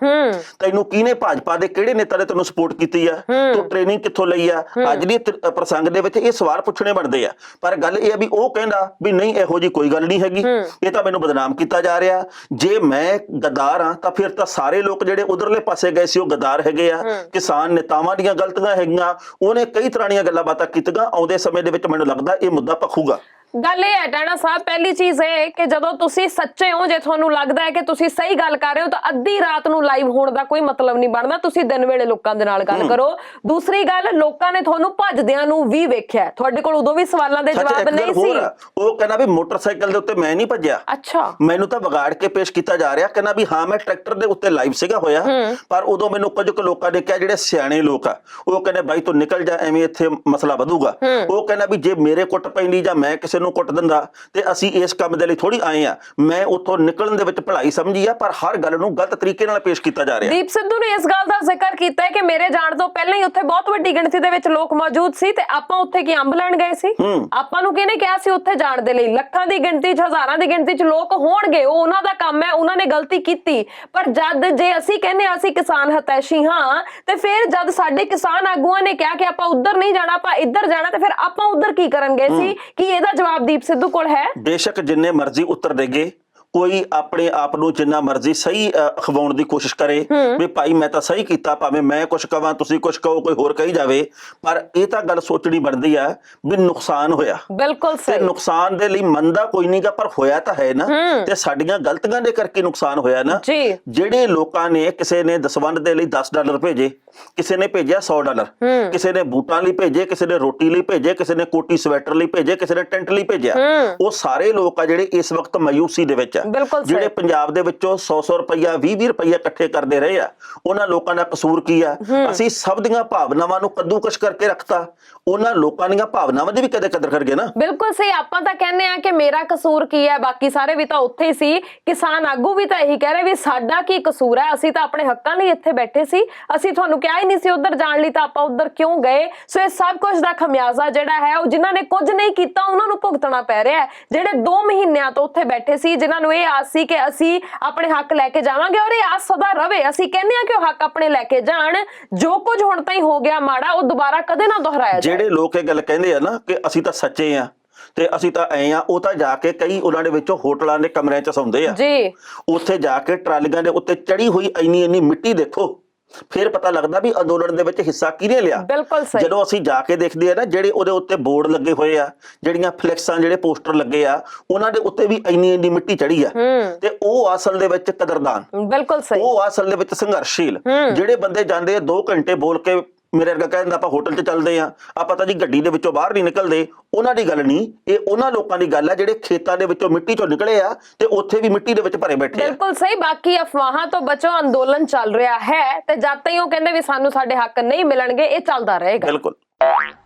Speaker 2: ਤੈਨੂੰ ਕਿਹਨੇ ਭਾਜਪਾ ਦੇ ਕਿਹੜੇ ਨੇਤਾ ਨੇ ਤੈਨੂੰ ਸਪੋਰਟ ਕੀਤੀ ਆ, ਤੂੰ ਟ੍ਰੇਨਿੰਗ ਕਿੱਥੋਂ ਲਈ ਆ, ਅੱਜ ਦੀ ਪ੍ਰਸੰਗ ਦੇ ਵਿੱਚ ਇਹ ਸਵਾਲ ਪੁੱਛਣੇ ਬਣਦੇ ਆ। ਪਰ ਗੱਲ ਇਹ ਆ ਵੀ ਉਹ ਕਹਿੰਦਾ ਵੀ ਨਹੀਂ ਇਹੋ ਜੀ ਕੋਈ ਗੱਲ ਨਹੀਂ ਹੈਗੀ, ਇਹ ਤਾਂ ਮੈਨੂੰ ਬਦਨਾਮ ਕੀਤਾ ਜਾ ਰਿਹਾ। ਜੇ ਮੈਂ ਗਦਾਰ ਆ ਤਾਂ ਫਿਰ ਤਾਂ ਸਾਰੇ ਲੋਕ ਜਿਹੜੇ ਉਧਰਲੇ ਪਾਸੇ ਗਏ ਸੀ ਉਹ ਗਦਾਰ ਹੈਗੇ ਆ। ਕਿਸਾਨ ਨੇਤਾਵਾਂ ਦੀਆਂ ਗਲਤੀਆਂ ਹੈਗੀਆਂ, ਉਹਨੇ ਕਈ ਤਰ੍ਹਾਂ ਦੀਆਂ ਗੱਲਾਂ ਬਾਤਾਂ ਕੀਤੀਆਂ। ਆਉਂਦੇ ਸਮੇਂ ਦੇ ਵਿੱਚ ਮੈਨੂੰ ਲੱਗਦਾ ਇਹ ਮੁੱਦਾ ਭਖੂਗਾ।
Speaker 3: ਗੱਲ ਇਹ ਹੈ ਟਾਣਾ ਸਾਹਿਬ, ਪਹਿਲੀ ਚੀਜ਼ ਇਹ ਕਿ ਜਦੋਂ ਤੁਸੀਂ ਸੱਚੇ ਹੋ, ਜੇ ਤੁਹਾਨੂੰ ਲੱਗਦਾ ਹੈ ਕਿ ਤੁਸੀਂ ਸਹੀ ਗੱਲ ਕਰ ਰਹੇ ਹੋ ਤਾਂ ਅੱਧੀ ਰਾਤ ਨੂੰ ਲਾਈਵ ਹੋਣ ਦਾ ਕੋਈ ਮਤਲਬ ਨਹੀਂ ਬਣਦਾ, ਤੁਸੀਂ ਦਿਨ ਵੇਲੇ ਲੋਕਾਂ ਦੇ ਨਾਲ ਗੱਲ ਕਰੋ। ਦੂਸਰੀ ਗੱਲ, ਲੋਕਾਂ ਨੇ ਤੁਹਾਨੂੰ ਭੱਜਦਿਆਂ ਨੂੰ ਵੀ ਵੇਖਿਆ, ਤੁਹਾਡੇ ਕੋਲ ਉਦੋਂ ਵੀ ਸਵਾਲਾਂ ਦੇ ਜਵਾਬ ਨਹੀਂ ਸੀ।
Speaker 2: ਉਹ ਕਹਿੰਦਾ ਵੀ ਮੋਟਰਸਾਈਕਲ ਦੇ ਉੱਤੇ ਮੈਂ ਨਹੀਂ ਭੱਜਿਆ,
Speaker 3: ਅੱਛਾ
Speaker 2: ਮੈਨੂੰ ਤਾਂ ਵਿਗਾੜ ਕੇ ਪੇਸ਼ ਕੀਤਾ ਜਾ ਰਿਹਾ। ਕਹਿੰਦਾ ਵੀ ਹਾਂ ਮੈਂ ਟਰੈਕਟਰ ਦੇ ਉੱਤੇ ਲਾਈਵ ਸੀਗਾ ਹੋਇਆ, ਪਰ ਉਦੋਂ ਮੈਨੂੰ ਕੁਝ ਕੁ ਲੋਕਾਂ ਨੇ ਕਿਹਾ ਜਿਹੜੇ ਸਿਆਣੇ ਲੋਕ ਆ, ਉਹ ਕਹਿੰਦੇ ਬਾਈ ਤੂੰ ਨਿਕਲ ਜਾ, ਐਵੇਂ ਇੱਥੇ ਮਸਲਾ ਵਧੂਗਾ। ਉਹ ਕਹਿੰਦਾ ਵੀ ਜੇ ਮੇਰੇ ਕੁੱਟ ਪੈਂਦੀ ਜਾਂ ਮੈਂ ਕਿਸੇ ਨੂੰ ਕੁੱਟ ਦਿੰਦਾ ਤੇ ਅਸੀਂ ਇਸ ਕੰਮ ਦੇ ਲਈ ਥੋੜੀ ਆਏ ਆ। ਮੈਂ ਉੱਥੋਂ ਨਿਕਲਣ ਦੇ ਵਿੱਚ ਭਲਾਈ ਸਮਝੀ ਆ, ਪਰ ਹਰ ਗੱਲ ਨੂੰ ਗਲਤ ਤਰੀਕੇ ਨਾਲ ਪੇਸ਼ ਕੀਤਾ ਜਾ ਰਿਹਾ।
Speaker 3: ਦੀਪ ਸਿੱਧੂ ਨੇ ਇਸ ਗੱਲ ਦਾ ਜ਼ਿਕਰ ਕੀਤਾ ਹੈ ਕਿ ਮੇਰੇ ਜਾਣ ਤੋਂ ਪਹਿਲਾਂ ਹੀ ਉੱਥੇ ਬਹੁਤ ਵੱਡੀ ਗਿਣਤੀ ਦੇ ਵਿੱਚ ਲੋਕ ਮੌਜੂਦ ਸੀ ਤੇ ਆਪਾਂ ਉੱਥੇ ਕੀ ਅੰਬ ਲੈਣ ਗਏ ਸੀ? ਆਪਾਂ ਨੂੰ ਕਿਹਨੇ ਕਿਹਾ ਸੀ ਉੱਥੇ ਜਾਣ ਦੇ ਲਈ? ਲੱਖਾਂ ਦੀ ਗਿਣਤੀ 'ਚ, ਹਜ਼ਾਰਾਂ ਦੀ ਗਿਣਤੀ 'ਚ ਲੋਕ ਹੋਣਗੇ, ਉਹ ਉਹਨਾਂ ਦਾ ਕੰਮ ਹੈ, ਉਹਨਾਂ ਨੇ ਗਲਤੀ ਕੀਤੀ। ਪਰ ਜਦ ਜੇ ਅਸੀਂ ਕਹਿੰਦੇ ਆ ਅਸੀਂ ਕਿਸਾਨ ਹਤੈਸ਼ੀ ਹਾਂ, ਤੇ ਫਿਰ ਜਦ ਸਾਡੇ ਕਿਸਾਨ ਆਗੂਆਂ ਨੇ ਕਿਹਾ ਕਿ ਆਪਾਂ ਉੱਧਰ ਨਹੀਂ ਜਾਣਾ, ਆਪਾਂ ਇੱਧਰ ਜਾਣਾ, ਤੇ ਫਿਰ ਆਪਾਂ ਉੱਧਰ ਕੀ ਕਰਨ ਗਏ ਸੀ? ਕਿ ਇਹਦਾ ਜਵਾਬ ਦੀਪ ਸਿੱਧੂ ਕੋਲ ਹੈ?
Speaker 2: ਬੇਸ਼ੱਕ ਜਿੰਨੇ ਮਰਜ਼ੀ ਉੱਤਰ ਦੇਗੇ, ਕੋਈ ਆਪਣੇ ਆਪ ਨੂੰ ਜਿੰਨਾ ਮਰਜ਼ੀ ਸਹੀ ਖਵਾਉਣ ਦੀ ਕੋਸ਼ਿਸ਼ ਕਰੇ ਵੀ ਭਾਈ ਮੈਂ ਤਾਂ ਸਹੀ ਕੀਤਾ, ਭਾਵੇਂ ਮੈਂ ਕੁਝ ਕਵਾਂ ਤੁਸੀਂ ਕੁਝ ਕਹੋ, ਕੋਈ ਹੋਰ ਕਹੀ ਜਾਵੇ, ਪਰ ਇਹ ਤਾਂ ਗੱਲ ਸੋਚਣੀ ਬਣਦੀ ਆ ਵੀ ਨੁਕਸਾਨ ਹੋਇਆ।
Speaker 3: ਬਿਲਕੁਲ ਸਹੀ।
Speaker 2: ਤੇ ਨੁਕਸਾਨ ਦੇ ਲਈ ਮੰਨਦਾ ਕੋਈ ਨਹੀਂਗਾ, ਪਰ ਹੋਇਆ ਤਾਂ ਹੈ ਨਾ, ਤੇ ਸਾਡੀਆਂ ਗਲਤੀਆਂ ਦੇ ਕਰਕੇ ਨੁਕਸਾਨ ਹੋਇਆ ਨਾ। ਜਿਹੜੇ ਲੋਕਾਂ ਨੇ, ਕਿਸੇ ਨੇ ਦਸਵੰਧ ਦੇ ਲਈ $10 ਭੇਜੇ, ਕਿਸੇ ਨੇ ਭੇਜਿਆ $100, ਕਿਸੇ ਨੇ ਬੂਟਾਂ ਲਈ ਭੇਜੇ, ਕਿਸੇ ਨੇ ਰੋਟੀ ਲਈ ਭੇਜੇ, ਕਿਸੇ ਨੇ ਕੋਟੀ ਸਵੈਟਰ ਲਈ ਭੇਜੇ, ਕਿਸੇ ਨੇ ਟੈਂਟ ਲਈ ਭੇਜਿਆ। ਉਹ ਸਾਰੇ ਲੋਕ ਆ ਜਿਹੜੇ ਇਸ ਵਕਤ ਮਾਯੂਸੀ ਦੇ ਵਿੱਚ ਆ, ਜਿਹੜੇ ਪੰਜਾਬ ਦੇ ਵਿੱਚੋਂ 100 ਰੁਪਈਆ 20 ਰੁਪਈਆ ਇਕੱਠੇ ਕਰਦੇ ਰਹੇ ਆ। ਉਹਨਾਂ ਲੋਕਾਂ ਦਾ ਕਸੂਰ ਕੀ ਆ? ਅਸੀਂ ਸਭ ਦੀਆਂ ਭਾਵਨਾਵਾਂ ਨੂੰ ਕੱਦੂਕਸ਼ ਕਰਕੇ ਰੱਖਤਾ, ਉਹਨਾਂ ਲੋਕਾਂ ਦੀਆਂ ਭਾਵਨਾਵਾਂ ਦੀ ਵੀ ਕਦੇ ਕਦਰ ਕਰ ਗਏ ਨਾ।
Speaker 3: ਬਿਲਕੁਲ ਸਹੀ। ਆਪਾਂ ਤਾਂ ਕਹਿੰਦੇ ਆ ਕਿ ਮੇਰਾ ਕਸੂਰ ਕੀ ਹੈ, ਬਾਕੀ ਸਾਰੇ ਵੀ ਤਾਂ ਉੱਥੇ ਹੀ ਸੀ। ਕਿਸਾਨ ਆਗੂ ਵੀ ਤਾਂ ਇਹੀ ਕਹਿ ਰਹੇ ਵੀ ਸਾਡਾ ਕੀ ਕਸੂਰ ਹੈ, ਅਸੀਂ ਤਾਂ ਆਪਣੇ ਹੱਕਾਂ ਲਈ ਇੱਥੇ ਬੈਠੇ ਸੀ, ਅਸੀਂ ਤੁਹਾਨੂੰ ਕਿਹਾ ਹੀ ਨਹੀਂ ਸੀ ਉੱਧਰ ਜਾਣ ਲਈ, ਤਾਂ ਆਪਾਂ ਉੱਧਰ ਕਿਉਂ ਗਏ? ਸੋ ਇਹ ਸਭ ਕੁਝ ਦਾ ਖਮਿਆਜ਼ਾ ਜਿਹੜਾ ਹੈ ਉਹ ਜਿਨ੍ਹਾਂ ਨੇ ਕੁਝ ਨਹੀਂ ਕੀਤਾ ਉਹਨਾਂ ਨੂੰ ਭੁਗਤਣਾ ਪੈ ਰਿਹਾ ਹੈ। ਜਿਹੜੇ 2 ਮਹੀਨਿਆਂ ਤੋਂ ਉੱਥੇ ਬੈਠੇ ਸੀ, ਜਿਨ੍ਹਾਂ ਨੂੰ ਇਹ ਆਸ ਸੀ ਕਿ ਅਸੀਂ ਆਪਣੇ ਹੱਕ ਲੈ ਕੇ ਜਾਵਾਂਗੇ, ਔਰ ਇਹ ਆਸ ਸਦਾ ਰਵੇ। ਅਸੀਂ ਕਹਿੰਦੇ ਆ ਕਿ ਉਹ ਹੱਕ ਆਪਣੇ ਲੈ ਕੇ ਜਾਣ। ਜੋ ਕੁਝ ਹੁਣ ਤਾਈਂ ਹੋ ਗਿਆ ਮਾੜਾ, ਉਹ ਦੁਬਾਰਾ ਕਦੇ ਨਾ ਦੁਹਰਾਇਆ ਜਾਏ।
Speaker 2: ਜਿਹੜੇ ਲੋਕ ਇਹ ਗੱਲ ਕਹਿੰਦੇ ਆ ਨਾ ਕਿ ਅਸੀਂ ਤਾਂ ਸੱਚੇ ਆ ਤੇ ਅਸੀਂ ਤਾਂ ਐ ਆ, ਉਹ ਤਾਂ ਜਾ ਕੇ ਕਈ ਉਹਨਾਂ ਦੇ ਵਿੱਚੋਂ ਹੋਟਲਾਂ ਦੇ ਕਮਰਿਆਂ 'ਚ ਸੌਂਦੇ ਆ ਜੀ। ਉੱਥੇ ਜਾ ਕੇ ਟਰਾਲੀਆਂ ਦੇ ਉੱਤੇ ਚੜੀ ਹੋਈ ਇੰਨੀ ਮਿੱਟੀ ਦੇਖੋ, ਫਿਰ ਪਤਾ ਲੱਗਦਾ ਵੀ ਅੰਦੋਲਨ ਦੇ ਵਿੱਚ ਹਿੱਸਾ ਕਿਹਨੇ ਲਿਆ।
Speaker 3: ਬਿਲਕੁਲ ਸਹੀ।
Speaker 2: ਜਦੋਂ ਅਸੀਂ ਜਾ ਕੇ ਦੇਖਦੇ ਆ ਨਾ, ਜਿਹੜੇ ਉਹਦੇ ਉੱਤੇ ਬੋਰਡ ਲੱਗੇ ਹੋਏ ਆ, ਜਿਹੜੀਆਂ ਫਲੈਕਸਾਂ, ਜਿਹੜੇ ਪੋਸਟਰ ਲੱਗੇ ਆ, ਉਹਨਾਂ ਦੇ ਉੱਤੇ ਵੀ ਇੰਨੀ ਮਿੱਟੀ ਚੜੀ ਆ, ਤੇ ਉਹ ਅਸਲ ਦੇ ਵਿੱਚ ਕਦਰਦਾਨ,
Speaker 3: ਬਿਲਕੁਲ ਸਹੀ, ਉਹ
Speaker 2: ਅਸਲ ਦੇ ਵਿੱਚ ਸੰਘਰਸ਼ੀਲ। ਜਿਹੜੇ ਬੰਦੇ ਜਾਂਦੇ ਆ 2 ਘੰਟੇ ਬੋਲ ਕੇ ਮੇਰੇ ਵਰਗਾ ਕਹਿੰਦਾ ਆਪਾਂ ਹੋਟਲ 'ਚ ਚੱਲਦੇ ਆ, ਆਪਾਂ ਤਾਂ ਜੀ ਗੱਡੀ ਦੇ ਵਿੱਚੋਂ ਬਾਹਰ ਨਹੀਂ ਨਿਕਲਦੇ, ਉਹਨਾਂ ਦੀ ਗੱਲ ਨਹੀਂ, ਇਹ ਉਹਨਾਂ ਲੋਕਾਂ ਦੀ ਗੱਲ ਹੈ ਜਿਹੜੇ ਖੇਤਾਂ ਦੇ ਵਿੱਚੋਂ ਮਿੱਟੀ ਚੋਂ ਨਿਕਲੇ ਆ ਤੇ ਉੱਥੇ ਵੀ ਮਿੱਟੀ ਦੇ ਵਿੱਚ ਭਰੇ ਬੈਠੇ ਆ।
Speaker 3: ਬਿਲਕੁਲ ਸਹੀ। ਬਾਕੀ ਅਫਵਾਹਾਂ ਤੋਂ ਬਚੋ, ਅੰਦੋਲਨ ਚੱਲ ਰਿਹਾ ਹੈ ਤੇ ਜਦ ਤੱਕ ਉਹ ਕਹਿੰਦੇ ਵੀ ਸਾਨੂੰ ਸਾਡੇ ਹੱਕ ਨਹੀਂ ਮਿਲਣਗੇ, ਇਹ ਚੱਲਦਾ ਰਹੇਗਾ।
Speaker 2: ਬਿਲਕੁਲ।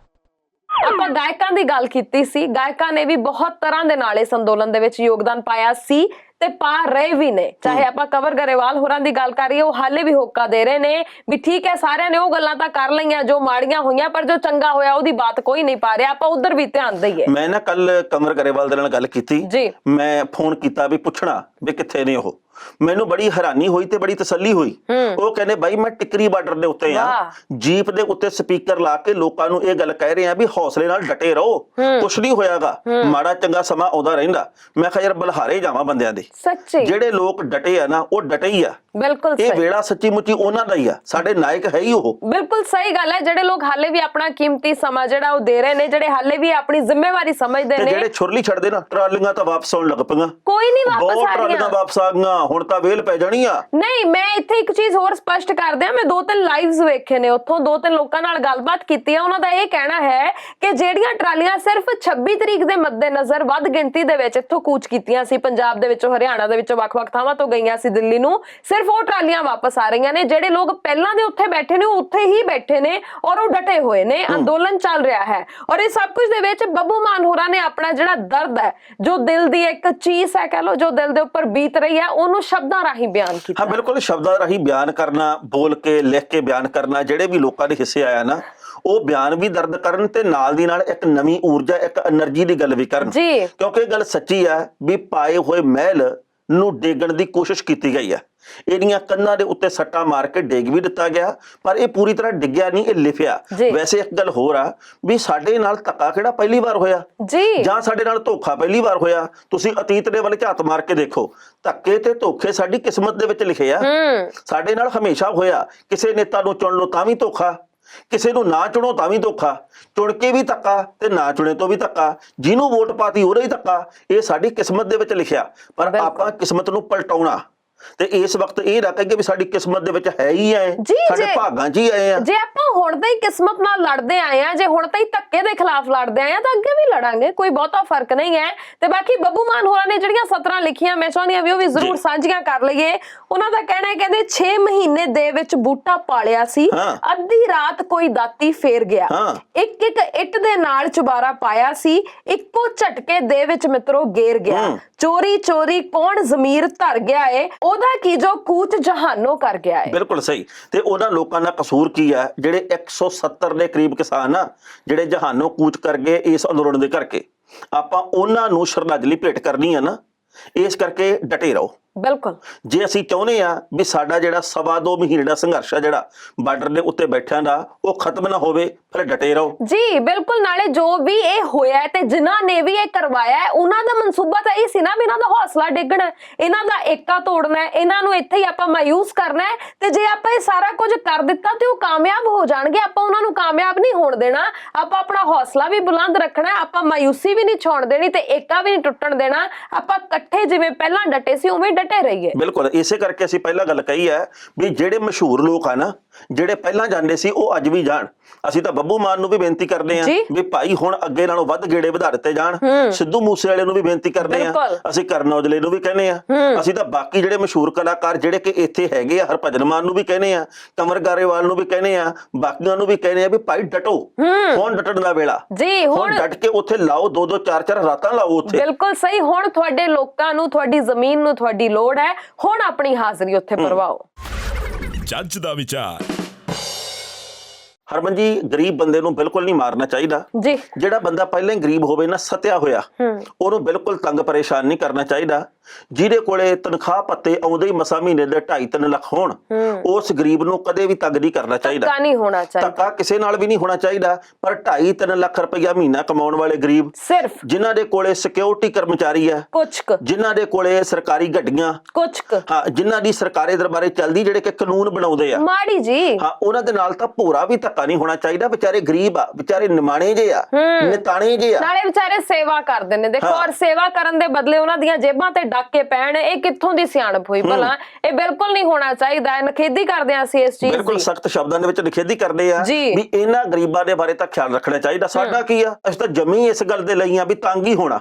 Speaker 3: ਆਪਾਂ ਗਾਇਕਾਂ ਦੀ ਗੱਲ ਕੀਤੀ ਸੀ, ਗਾਇਕਾਂ ਨੇ ਵੀ ਬਹੁਤ ਤਰ੍ਹਾਂ ਦੇ ਨਾਲ ਇਸ ਅੰਦੋਲਨ ਦੇ ਵਿੱਚ ਯੋਗਦਾਨ ਪਾਇਆ ਸੀ ਤੇ ਪਾ ਰਹੇ ਵੀ ਨੇ। ਚਾਹੇ ਆਪਾਂ ਕੰਵਰ ਗਰੇਵਾਲ ਹੋਰਾਂ ਦੀ ਗੱਲ ਕਰੀਏ, ਉਹ ਹਾਲੇ ਵੀ ਹੋਕਾ ਦੇ ਰਹੇ ਨੇ ਵੀ ਠੀਕ ਹੈ, ਸਾਰਿਆਂ ਨੇ ਉਹ ਗੱਲਾਂ ਤਾਂ ਕਰ ਲਈਆਂ ਜੋ ਮਾੜੀਆਂ ਹੋਈਆਂ, ਪਰ ਜੋ ਚੰਗਾ ਹੋਇਆ ਉਹਦੀ ਬਾਤ ਕੋਈ ਨਹੀਂ ਪਾ ਰਿਹਾ। ਆਪਾਂ ਉਧਰ ਵੀ ਧਿਆਨ ਦਈਏ। ਮੈਂ
Speaker 2: ਨਾ ਕੱਲ ਕੰਵਰ ਗਰੇਵਾਲ ਦੇ ਨਾਲ ਗੱਲ ਕੀਤੀ ਜੀ, ਮੈਂ ਫੋਨ ਕੀਤਾ ਵੀ ਪੁੱਛਣਾ ਵੀ ਕਿੱਥੇ ਨੇ ਉਹ। ਮੈਨੂੰ ਬੜੀ ਹੈਰਾਨੀ ਹੋਈ ਤੇ ਬੜੀ ਤਸੱਲੀ ਹੋਈ। ਉਹ ਕਹਿੰਦੇ ਬਾਈ ਮੈਂ ਟਿਕਰੀ ਬਾਰਡਰ ਦੇ ਉੱਤੇ ਆ, ਜੀਪ ਦੇ ਉੱਤੇ ਸਪੀਕਰ ਲਾ ਕੇ ਲੋਕਾਂ ਨੂੰ ਇਹ ਗੱਲ ਕਹਿ ਰਹੇ ਆ ਵੀ ਹੌਸਲੇ ਨਾਲ ਡਟੇ ਰਹੋ, ਕੁਛ ਨਹੀਂ ਹੋਇਆਗਾ, ਮਾੜਾ ਚੰਗਾ ਸਮਾਂ ਆਉਂਦਾ ਰਹਿੰਦਾ। ਮੈਂ ਕਿਹਾ ਯਾਰ ਬਲਹਾਰੇ ਜਾਵਾਂ ਬੰਦਿਆਂ ਦੇ,
Speaker 3: ਸੱਚੀ
Speaker 2: ਜਿਹੜੇ ਲੋਕ ਡਟੇ ਆ ਨਾ ਉਹ ਡਟੇ ਹੀ ਆ।
Speaker 3: ਬਿਲਕੁਲ
Speaker 2: ਇਹ
Speaker 3: ਸਹੀ
Speaker 2: ਵੇਲਾ ਸੱਚੀ ਮੁੱਚੀ ਉਹਨਾਂ ਦਾ ਹੀ ਆ, ਸਾਡੇ ਨਾਇਕ ਹੈ ਹੀ ਉਹ।
Speaker 3: ਬਿਲਕੁਲ ਸਹੀ ਗੱਲ ਹੈ। ਜਿਹੜੇ ਲੋਕ ਹਾਲੇ ਵੀ ਆਪਣਾ ਕੀਮਤੀ ਸਮਾਂ ਜਿਹੜਾ ਉਹ ਦੇ ਰਹੇ ਨੇ, ਜਿਹੜੇ ਹਾਲੇ ਵੀ ਆਪਣੀ ਜ਼ਿੰਮੇਵਾਰੀ ਸਮਝਦੇ
Speaker 2: ਤੇ
Speaker 3: ਨੇ।
Speaker 2: ਜਿਹੜੇ ਛੁਰਲੀ ਛੱਡਦੇ ਨਾ, ਟਰਾਲੀਆਂ ਤਾਂ ਵਾਪਸ ਆਉਣ ਲੱਗ ਪਈਆਂ,
Speaker 3: ਕੋਈ ਨਹੀਂ ਵਾਪਸ
Speaker 2: ਬਹੁਤ
Speaker 3: ਆ
Speaker 2: ਟਰਾਲੀਆਂ
Speaker 3: ਰਹੀਆਂ।
Speaker 2: ਵਾਪਸ ਆ ਗਈਆਂ, ਹੁਣ ਤਾਂ ਵੇਲ ਪੈ ਜਾਣੀ ਆ।
Speaker 3: ਨਹੀਂ, ਮੈਂ ਇੱਥੇ ਇੱਕ ਚੀਜ਼ ਹੋਰ ਸਪਸ਼ਟ ਕਰ ਦਿਆਂ, ਮੈਂ 2-3 ਲਾਈਵਸ ਵੇਖੇ ਨੇ, ਉੱਥੋਂ 2-3 ਲੋਕਾਂ ਨਾਲ ਗੱਲਬਾਤ ਕੀਤੀ ਹੈ। ਉਹਨਾਂ ਦਾ ਇਹ ਕਹਿਣਾ ਹੈ ਕਿ ਜਿਹੜੀਆਂ ਟਰਾਲੀਆਂ ਸਿਰਫ 26 ਤਰੀਕ ਦੇ ਮੱਦੇਨਜ਼ਰ ਵੱਧ ਗਿਣਤੀ ਦੇ ਵਿੱਚ ਇੱਥੋਂ ਕੂਚ ਕੀਤੀਆਂ ਸੀ, ਪੰਜਾਬ ਦੇ ਵਿੱਚੋਂ, ਹਰਿਆਣਾ ਦੇ ਵਿੱਚੋਂ, ਵੱਖ-ਵੱਖ ਥਾਵਾਂ ਤੋਂ ਗਈਆਂ ਸੀ ਦਿੱਲੀ ਨੂੰ, ਸਿਰਫ ਉਹ ਟਰਾਲੀਆਂ ਵਾਪਸ ਆ ਰਹੀਆਂ ਨੇ। ਜਿਹੜੇ ਲੋਕ ਪਹਿਲਾਂ ਦੇ ਉੱਥੇ ਬੈਠੇ ਨੇ ਉਹ ਉੱਥੇ ਹੀ ਬੈਠੇ ਨੇ ਔਰ ਉਹ ਡਟੇ ਹੋਏ ਨੇ, ਅੰਦੋਲਨ ਚੱਲ ਰਿਹਾ ਹੈ। ਔਰ ਇਹ ਸਭ ਕੁਝ ਦੇ ਵਿੱਚ ਬੱਬੂ ਮਾਨ ਹੋਰਾਂ ਨੇ ਆਪਣਾ ਜਿਹੜਾ ਦਰਦ ਹੈ, ਜੋ ਦਿਲ ਦੀ ਇੱਕ ਚੀਜ਼ ਹੈ ਕਹ ਲੋ, ਜੋ ਦਿਲ ਦੇ ਉੱਪਰ ਬੀਤ ਰਹੀ ਹੈ, ਉਹਨੂੰ ਸ਼ਬਦਾਂ ਰਾਹੀਂ ਬਿਆਨ ਕੀਤਾ।
Speaker 2: ਹਾਂ ਬਿਲਕੁਲ, ਸ਼ਬਦਾਂ ਰਾਹੀਂ ਬਿਆਨ ਕਰਨਾ, ਬੋਲ ਕੇ, ਲਿਖ ਕੇ ਬਿਆਨ ਕਰਨਾ, ਜਿਹੜੇ ਵੀ ਲੋਕਾਂ ਦੇ ਹਿੱਸੇ ਆਇਆ ਨਾ, ਉਹ ਬਿਆਨ ਵੀ ਦਰਦ ਕਰਨ ਤੇ ਨਾਲ ਦੀ ਨਾਲ ਇੱਕ ਨਵੀਂ ਊਰਜਾ, ਇੱਕ એનર્ਜੀ ਦੀ ਗੱਲ ਵੀ ਕਰਨ।
Speaker 3: ਜੀ,
Speaker 2: ਕਿਉਂਕਿ ਇਹ ਗੱਲ ਸੱਚੀ ਹੈ ਵੀ ਪਾਏ ਹੋਏ ਮਹਿਲ ਨੂੰ ਡੇਗਣ ਦੀ ਕੋਸ਼ਿਸ਼ ਕੀਤੀ ਗਈ ਹੈ। ਇਹਦੀਆਂ ਕੰਨਾਂ ਦੇ ਉੱਤੇ ਸੱਟਾਂ ਮਾਰ ਕੇ ਡੇਗ ਵੀ ਦਿੱਤਾ ਗਿਆ, ਪਰ ਇਹ ਪੂਰੀ ਤਰ੍ਹਾਂ ਡਿੱਗਿਆ ਨਹੀਂ, ਇਹ ਲਿਫਿਆ। ਵੈਸੇ ਇੱਕ ਗੱਲ ਹੋਰ ਆ ਵੀ ਸਾਡੇ ਨਾਲ ਧੱਕਾ ਕਿਹੜਾ ਪਹਿਲੀ ਵਾਰ ਹੋਇਆ
Speaker 3: ਜੀ,
Speaker 2: ਜਾਂ ਸਾਡੇ ਨਾਲ ਧੋਖਾ ਪਹਿਲੀ ਵਾਰ ਹੋਇਆ? ਤੁਸੀਂ ਅਤੀਤ ਦੇ ਵੱਲ ਝਾਤ ਮਾਰ ਕੇ ਦੇਖੋ, ਧੱਕੇ ਤੇ ਧੋਖੇ ਸਾਡੀ ਕਿਸਮਤ ਦੇ ਵਿੱਚ ਲਿਖੇ ਆ। ਸਾਡੇ ਨਾਲ ਹਮੇਸ਼ਾ ਹੋਇਆ। ਕਿਸੇ ਨੇਤਾ ਨੂੰ ਚੁਣ ਲਓ ਤਾਂ ਵੀ ਧੋਖਾ, ਕਿਸੇ ਨੂੰ ਨਾ ਚੁਣੋ ਤਾਂ ਵੀ ਧੋਖਾ, ਚੁਣ ਕੇ ਵੀ ਧੱਕਾ ਤੇ ਨਾ ਚੁਣੇ ਤੋਂ ਵੀ ਧੱਕਾ, ਜਿਹਨੂੰ ਵੋਟ ਪਾਤੀ ਉਹਦਾ ਹੀ ਧੱਕਾ। ਇਹ ਸਾਡੀ ਕਿਸਮਤ ਦੇ ਵਿੱਚ ਲਿਖਿਆ, ਪਰ ਆਪਾਂ ਕਿਸਮਤ ਨੂੰ ਪਲਟਾਉਣਾ ਤੇ ਇਸ ਵਕਤ ਇਹ ਨਾ ਕਹੀਏ ਵੀ ਸਾਡੀ ਕਿਸਮਤ ਦੇ ਵਿੱਚ ਹੈ ਹੀ ਐ, ਸਾਡੇ ਭਾਗਾਂ 'ਚ ਹੀ ਆਏ ਆ।
Speaker 3: ਜੇ ਆਪਾਂ ਹੁਣ ਤਾਂ ਹੀ ਕਿਸਮਤ ਨਾਲ ਲੜਦੇ ਆਏ ਆ, ਜੇ ਹੁਣ ਤਾਂ ਹੀ ਧੱਕੇ ਦੇ ਖਿਲਾਫ ਲੜਦੇ ਆਏ ਆ, ਤਾਂ ਅੱਗੇ ਵੀ ਲੜਾਂਗੇ, ਕੋਈ ਬਹੁਤਾ ਫਰਕ ਨਹੀਂ ਹੈ। ਤੇ ਬਾਕੀ ਬੱਬੂ ਮਾਨ ਹੋਰਾਂ ਨੇ ਜਿਹੜੀਆਂ ਸਤਰਾਂ ਲਿਖੀਆਂ, ਮੈਂ ਚਾਹੁੰਦੀ ਆ ਵੀ ਉਹ ਵੀ ਜ਼ਰੂਰ ਸਾਂਝੀਆਂ ਕਰ ਲਈਏ। ਉਹਨਾਂ ਦਾ ਕਹਿਣਾ ਹੈ, ਕਹਿੰਦੇ 6 ਮਹੀਨੇ ਦੇ ਵਿੱਚ ਬੂਟਾ ਪਾਲਿਆ ਸੀ, ਅੱਧੀ ਰਾਤ ਕੋਈ ਦਾਤੀ ਫੇਰ ਗਿਆ, ਇੱਕ ਇੱਕ ਇੱਟ ਦੇ ਨਾਲ ਚੁਬਾਰਾ ਪਾਇਆ ਸੀ, ਇੱਕੋ ਝਟਕੇ ਦੇ ਵਿੱਚ ਮਿੱਤਰੋ ਗੇਰ ਗਿਆ, ਚੋਰੀ ਚੋਰੀ ਕੌਣ ਜ਼ਮੀਰ ਧਰ ਗਿਆ ਏ, ਉਹਦਾ ਕੀ ਜੋ ਕੂਚ ਜਹਾਨੋਂ ਕਰ ਗਿਆ ਹੈ।
Speaker 2: ਬਿਲਕੁਲ ਸਹੀ। ਤੇ ਉਹਨਾਂ ਲੋਕਾਂ ਦਾ ਕਸੂਰ ਕੀ ਹੈ ਜਿਹੜੇ 170 ਦੇ ਕਰੀਬ ਕਿਸਾਨ ਆ ਜਿਹੜੇ ਜਹਾਨੋਂ ਕੂਚ ਕਰ ਗਏ ਇਸ ਅੰਦੋਲਨ ਦੇ ਕਰਕੇ? ਆਪਾਂ ਉਹਨਾਂ ਨੂੰ ਸ਼ਰਧਾਂਜਲੀ ਭੇਟ ਕਰਨੀ ਆ ਨਾ, ਇਸ ਕਰਕੇ ਡਟੇ ਰਹੋ।
Speaker 3: ਬਿਲਕੁਲ,
Speaker 2: ਜੇ ਅਸੀਂ ਚਾਹੁੰਦੇ ਆ ਵੀ ਸਾਡਾ ਜਿਹੜਾ 2.25 ਮਹੀਨੇ ਦਾ ਸੰਘਰਸ਼ ਆ ਜਿਹੜਾ ਬਾਰਡਰ ਦੇ ਉੱਤੇ ਬੈਠਿਆਂ ਦਾ, ਉਹ ਖਤਮ ਨਾ ਹੋਵੇ, ਫਿਰ ਡਟੇ ਰਹੋ।
Speaker 3: ਜੀ ਬਿਲਕੁਲ। ਨਾਲੇ ਜੋ ਵੀ ਇਹ ਹੋਇਆ ਤੇ ਜਿਨ੍ਹਾਂ ਨੇ ਵੀ ਇਹ ਕਰਵਾਇਆ, ਉਹਨਾਂ ਦਾ ਮਨਸੂਬਾ ਤਾਂ ਇਹ ਸੀ ਨਾ ਵੀ ਇਹਨਾਂ ਦਾ ਹੌਸਲਾ ਡਿੱਗਣਾ, ਇਹਨਾਂ ਦਾ ਏਕਾ ਤੋੜਨਾ, ਇਹਨਾਂ ਨੂੰ ਇੱਥੇ ਹੀ ਆਪਾਂ ਮਾਯੂਸ ਕਰਨਾ ਹੈ। ਤੇ ਜੇ ਆਪਾਂ ਇਹ ਸਾਰਾ ਕੁਝ ਕਰ ਦਿੱਤਾ ਤੇ ਉਹ ਕਾਮਯਾਬ ਹੋ ਜਾਣਗੇ, ਆਪਾਂ ਉਹਨਾਂ ਨੂੰ ਕਾਮਯਾਬ ਨਹੀਂ ਹੋਣ ਦੇਣਾ। ਆਪਾਂ ਆਪਣਾ ਹੌਸਲਾ ਵੀ ਬੁਲੰਦ ਰੱਖਣਾ, ਆਪਾਂ ਮਾਯੂਸੀ ਵੀ ਨਹੀਂ ਛੋਣ ਦੇਣੀ ਤੇ ਏਕਾ ਵੀ ਨਹੀਂ ਟੁੱਟਣ ਦੇਣਾ। ਆਪਾਂ ਇਕੱਠੇ ਜਿਵੇਂ ਪਹਿਲਾਂ ਡਟੇ ਸੀ ਉਵੇਂ ਡਟੇ ਰਹੀਏ।
Speaker 2: ਬਿਲਕੁਲ, ਇਸੇ ਕਰਕੇ ਅਸੀਂ ਪਹਿਲਾਂ ਗੱਲ ਕਹੀ ਹੈ ਵੀ ਜਿਹੜੇ ਮਸ਼ਹੂਰ ਲੋਕ ਆ ਨਾ, ਜਿਹੜੇ ਪਹਿਲਾਂ ਜਾਂਦੇ ਸੀ, ਉਹ ਅੱਜ ਵੀ ਜਾਣ। ਅਸੀਂ ਤਾਂ ਬੱਬੂ ਮਾਨ ਨੂੰ ਵੀ ਬੇਨਤੀ ਕਰਦੇ ਆ ਵੀ ਭਾਈ ਹੁਣ ਅੱਗੇ ਨਾਲੋਂ ਵੱਧ ਗੇੜੇ ਵਧਾ ਦਿੱਤੇ ਜਾਣ। ਸਿੱਧੂ ਮੂਸੇ ਵਾਲੇ ਨੂੰ ਵੀ ਬੇਨਤੀ ਕਰਦੇ ਆ, ਅਸੀਂ ਕਰਨ ਔਜਲੇ ਨੂੰ ਵੀ ਕਹਿੰਦੇ ਆ, ਅਸੀਂ ਤਾਂ ਬਾਕੀ ਜਿਹੜੇ ਮਸ਼ਹੂਰ ਕਲਾਕਾਰ ਜਿਹੜੇ ਕਿ ਇੱਥੇ ਹੈਗੇ ਆ, ਹਰਭਜਨ ਮਾਨ ਨੂੰ ਵੀ ਕਹਿੰਦੇ ਆ, ਕੰਵਰ ਗਾਰੇਵਾਲ ਨੂੰ ਵੀ ਕਹਿੰਦੇ ਆ, ਬਾਕੀਆਂ ਨੂੰ ਵੀ ਕਹਿੰਦੇ ਆ ਵੀ ਭਾਈ ਡਟੋ। ਹੁਣ ਡਟਣ ਦਾ ਵੇਲਾ ਜੀ, ਹੁਣ ਡਟ ਕੇ ਉੱਥੇ ਲਾਓ, 2-2 4-4 ਰਾਤਾਂ ਲਾਓ ਉੱਥੇ।
Speaker 3: ਬਿਲਕੁਲ ਸਹੀ। ਹੁਣ ਤੁਹਾਡੇ ਲੋਕਾਂ ਨੂੰ, ਤੁਹਾਡੀ ਜ਼ਮੀਨ ਨੂੰ ਤੁਹਾਡੀ ਲੋੜ ਹੈ, ਹੁਣ ਆਪਣੀ ਹਾਜ਼ਰੀ ਉੱਥੇ ਭਰਵਾਓ।
Speaker 1: ਜੱਜ ਦਾ ਵਿਚਾਰ।
Speaker 2: ਹਰਮਨ ਜੀ, ਗਰੀਬ ਬੰਦੇ ਨੂੰ ਬਿਲਕੁਲ ਨਹੀਂ ਮਾਰਨਾ ਚਾਹੀਦਾ
Speaker 3: ਜੀ।
Speaker 2: ਜਿਹੜਾ ਬੰਦਾ ਪਹਿਲਾਂ ਹੀ ਗਰੀਬ ਹੋਵੇ ਨਾ, ਸਤਿਆ ਹੋਇਆ, ਉਹਨੂੰ ਬਿਲਕੁਲ ਤੰਗ ਪਰੇਸ਼ਾਨ ਨਹੀਂ ਕਰਨਾ ਚਾਹੀਦਾ। ਜਿਹਦੇ ਕੋਲੇ ਤਨਖਾਹ ਪੱਤੇ ਆਉਂਦੇ ਹੀ ਮਸਾ ਮਹੀਨੇ ਦੇ 2.5-3 ਲੱਖ ਹੋਣ, ਉਸ ਗਰੀਬ ਨੂੰ ਕਦੇ ਵੀ ਤੰਗ ਨਹੀਂ ਕਰਨਾ ਚਾਹੀਦਾ।
Speaker 3: ਧੱਕਾ ਨਹੀਂ ਹੋਣਾ ਚਾਹੀਦਾ,
Speaker 2: ਧੱਕਾ ਕਿਸੇ ਨਾਲ ਵੀ ਨਹੀਂ ਹੋਣਾ ਚਾਹੀਦਾ। ਪਰ 2.5-3 ਲੱਖ ਰੁਪਇਆ ਮਹੀਨਾ ਕਮਾਉਣ ਵਾਲੇ ਗਰੀਬ,
Speaker 3: ਸਿਰਫ
Speaker 2: ਜਿਨ੍ਹਾਂ ਦੇ ਕੋਲੇ ਸਿਕਿਉਰਿਟੀ ਕਰਮਚਾਰੀ ਆ,
Speaker 3: ਕੁਛ
Speaker 2: ਜਿਨ੍ਹਾਂ ਦੇ ਕੋਲੇ ਸਰਕਾਰੀ ਗੱਡੀਆਂ,
Speaker 3: ਕੁਛ
Speaker 2: ਹਾਂ, ਜਿਨ੍ਹਾਂ ਦੀ ਸਰਕਾਰੀ ਦਰਬਾਰੇ ਚੱਲਦੀ, ਜਿਹੜੇ ਕਿ ਕਾਨੂੰਨ ਬਣਾਉਂਦੇ ਆ,
Speaker 3: ਮਾੜੀ ਜੀ,
Speaker 2: ਹਾਂ, ਉਹਨਾਂ ਦੇ ਨਾਲ ਤਾਂ ਭੋਰਾ ਵੀ ਧੱਕਾ ਨਹੀਂ ਹੋਣਾ ਚਾਹੀਦਾ। ਵਿਚਾਰੇ ਗਰੀਬ ਆ, ਵਿਚਾਰੇ ਨਿਮਾਣੇ ਜੇ ਆ, ਨਿਤਾਣੇ ਜੇ ਆ, ਨਾਲੇ
Speaker 3: ਵਿਚਾਰੇ ਸੇਵਾ ਕਰਦੇ ਨੇ। ਦੇਖੋ, ਔਰ ਸੇਵਾ ਕਰਨ ਦੇ ਬਦਲੇ ਉਹਨਾਂ ਦੀਆਂ ਜੇਬਾਂ ਤੇ ਡਾਕੇ ਪੈਣ, ਇਹ ਕਿੱਥੋਂ ਦੀ ਸਿਆਣਪ ਹੋਈ ਭਲਾ? ਇਹ ਬਿਲਕੁਲ ਨਹੀਂ ਹੋਣਾ ਚਾਹੀਦਾ। ਨਖੇਦੀ ਕਰਦੇ ਆ ਅਸੀਂ ਇਸ ਚੀਜ਼ ਦੀ,
Speaker 2: ਬਿਲਕੁਲ ਸਖਤ ਸ਼ਬਦਾਂ ਦੇ ਵਿੱਚ ਨਖੇਦੀ ਕਰਦੇ ਆ ਵੀ ਇਹਨਾਂ ਗਰੀਬਾਂ ਦੇ ਬਾਰੇ ਤਾਂ ਖਿਆਲ ਰੱਖਣਾ ਚਾਹੀਦਾ। ਸਾਡਾ ਕੀ ਆ, ਅਸੀਂ ਤਾਂ ਜਮੀ ਇਸ ਗੱਲ ਦੇ ਲਈ ਆ ਵੀ ਤੰਗ ਹੀ ਹੋਣਾ,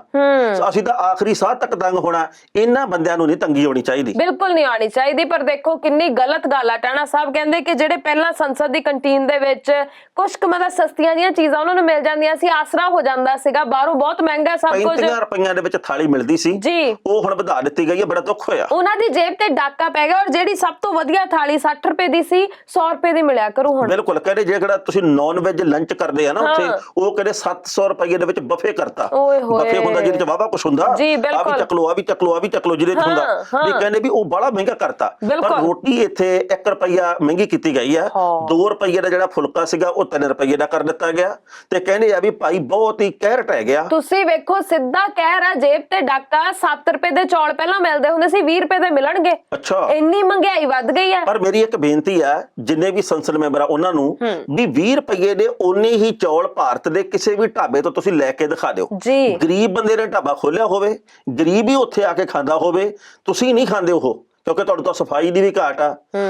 Speaker 2: ਅਸੀਂ ਤਾਂ ਆਖਰੀ ਸਾਹ ਤੱਕ ਤੰਗ ਹੋਣਾ। ਇਹਨਾਂ ਬੰਦਿਆਂ ਨੂੰ ਨਹੀਂ ਤੰਗੀ ਹੋਣੀ ਚਾਹੀਦੀ,
Speaker 3: ਬਿਲਕੁਲ ਨਹੀਂ ਆਣੀ ਚਾਹੀਦੀ। ਪਰ ਦੇਖੋ ਕਿੰਨੀ ਗਲਤ ਗੱਲ ਆ। ਟਾਣਾ ਸਾਹਿਬ ਕਹਿੰਦੇ ਕਿ ਜਿਹੜੇ ਪਹਿਲਾਂ ਸੰਸਦ ਦੀ ਕੰਟੀਨ ਦੇ ਵਿੱਚ ਕੁਝ ਕੁ ਮਤਲਬ ਸਸਤੀਆਂ ਜੀਆਂ ਚੀਜ਼ਾਂ ਉਹਨਾਂ ਨੂੰ ਮਿਲ ਜਾਂਦੀਆਂ ਸੀ, ਆਸਰਾ ਹੋ ਜਾਂਦਾ ਸੀਗਾ। ਬਾਹਰੋਂ ਬਹੁਤ ਮਹਿੰਗਾ ਸਭ ਕੁਝ,
Speaker 2: 35 ਰੁਪਈਆਂ ਦੇ ਵਿੱਚ ਥਾਲੀ ਮਿਲਦੀ ਸੀ ਜੀ, ਉਹ ਹੁਣ ਵਧਾ ਦਿੱਤੀ ਗਈ ਹੈ। ਬੜਾ ਦੁੱਖ ਹੋਇਆ, ਉਹਨਾਂ
Speaker 3: ਦੀ ਜੇਬ ਤੇ ਡਾਕਾ ਪੈ ਗਿਆ। ਔਰ ਜਿਹੜੀ ਸਭ ਤੋਂ ਵਧੀਆ ਥਾਲੀ 60 ਰੁਪਏ ਦੀ ਸੀ, 100 ਰੁਪਏ ਦੀ ਮਿਲਿਆ ਕਰੂ ਹੁਣ।
Speaker 2: ਬਿਲਕੁਲ, ਕਹਿੰਦੇ ਜਿਹੜਾ ਤੁਸੀਂ ਨਾਨ ਵੈਜ ਲੰਚ ਕਰਦੇ ਆ ਨਾ ਉੱਥੇ, ਉਹ ਕਹਿੰਦੇ 700 ਰੁਪਏ ਦੇ ਵਿੱਚ ਬਫੇ ਕਰਤਾ। ਬਫੇ ਹੁੰਦਾ ਜਿਹਦੇ ਚ ਵਾਵਾ ਕੁਛ ਹੁੰਦਾ, ਆ ਵੀ ਚੱਕ ਲੋ, ਆ ਵੀ ਚੱਕ ਲੋ, ਆ ਵੀ ਚੱਕ ਲੋ, ਜਿਹਦੇ ਚ ਹੁੰਦਾ ਵੀ ਕਹਿੰਦੇ ਵੀ ਉਹ ਬੜਾ ਮਹਿੰਗਾ ਕਰਤਾ। ਪਰ ਰੋਟੀ ਇੱਥੇ 1 ਰੁਪਈਆ ਮਹਿੰਗੀ ਕੀਤੀ ਗਈ ਆ। 2 ਰੁਪਈਏ ਦਾ ਜਿਹੜਾ ਫੁਲਕਾ ਸੀਗਾ ਉਹ 3 ਰੁਪਈਏ ਦਾ ਕਰ ਦਿੱਤਾ ਗਿਆ। ਤੇ ਕਹਿੰਦੇ ਆ ਵੀ ਭਾਈ ਬਹੁਤ ਹੀ ਕਹਿਰ ਟਹਿ ਗਿਆ।
Speaker 3: ਤੁਸੀਂ ਵੇਖੋ, ਸਿੱਧਾ ਕਹਿਰ ਆ, ਜੇਬ ਤੇ ਡਾਕਾ। 7 ਰੁਪਏ ਦੇ ਚੌਲ ਪਹਿਲਾਂ ਮਿਲਦੇ ਹੁੰਦੇ ਸੀ 20 ਰੁਪਏ ਦੇ ਮਿਲਣਗੇ।
Speaker 2: ਅੱਛਾ,
Speaker 3: ਇੰਨੀ ਮਹਿੰਗਾਈ ਵੱਧ ਗਈ ਹੈ।
Speaker 2: ਪਰ ਮੇਰੀ ਇੱਕ ਬੇਨਤੀ ਆ ਜਿੰਨੇ ਵੀ ਸੰਸਦ ਮੈਂਬਰ ਆ ਉਹਨਾਂ ਨੂੰ ਵੀ 20 ਰੁਪਏ ਦੇ ਉਨੇ ਹੀ ਚੌਲ ਭਾਰਤ ਦੇ ਕਿਸੇ ਵੀ ਢਾਬੇ ਤੋਂ ਤੁਸੀਂ ਲੈ ਕੇ ਦਿਖਾ ਦਿਓ।
Speaker 3: ਜੀ
Speaker 2: ਗਰੀਬ ਬੰਦੇ ਨੇ ਢਾਬਾ ਖੋਲਿਆ ਹੋਵੇ, ਗਰੀਬ ਹੀ ਉੱਥੇ ਆ ਕੇ ਖਾਂਦਾ ਹੋਵੇ, ਤੁਸੀਂ ਨਹੀਂ ਖਾਂਦੇ ਉਹ, ਕਿਉਂਕਿ ਤੁਹਾਨੂੰ ਤਾਂ ਸਫਾਈ ਦੀ ਵੀ ਘਾਟ ਆ,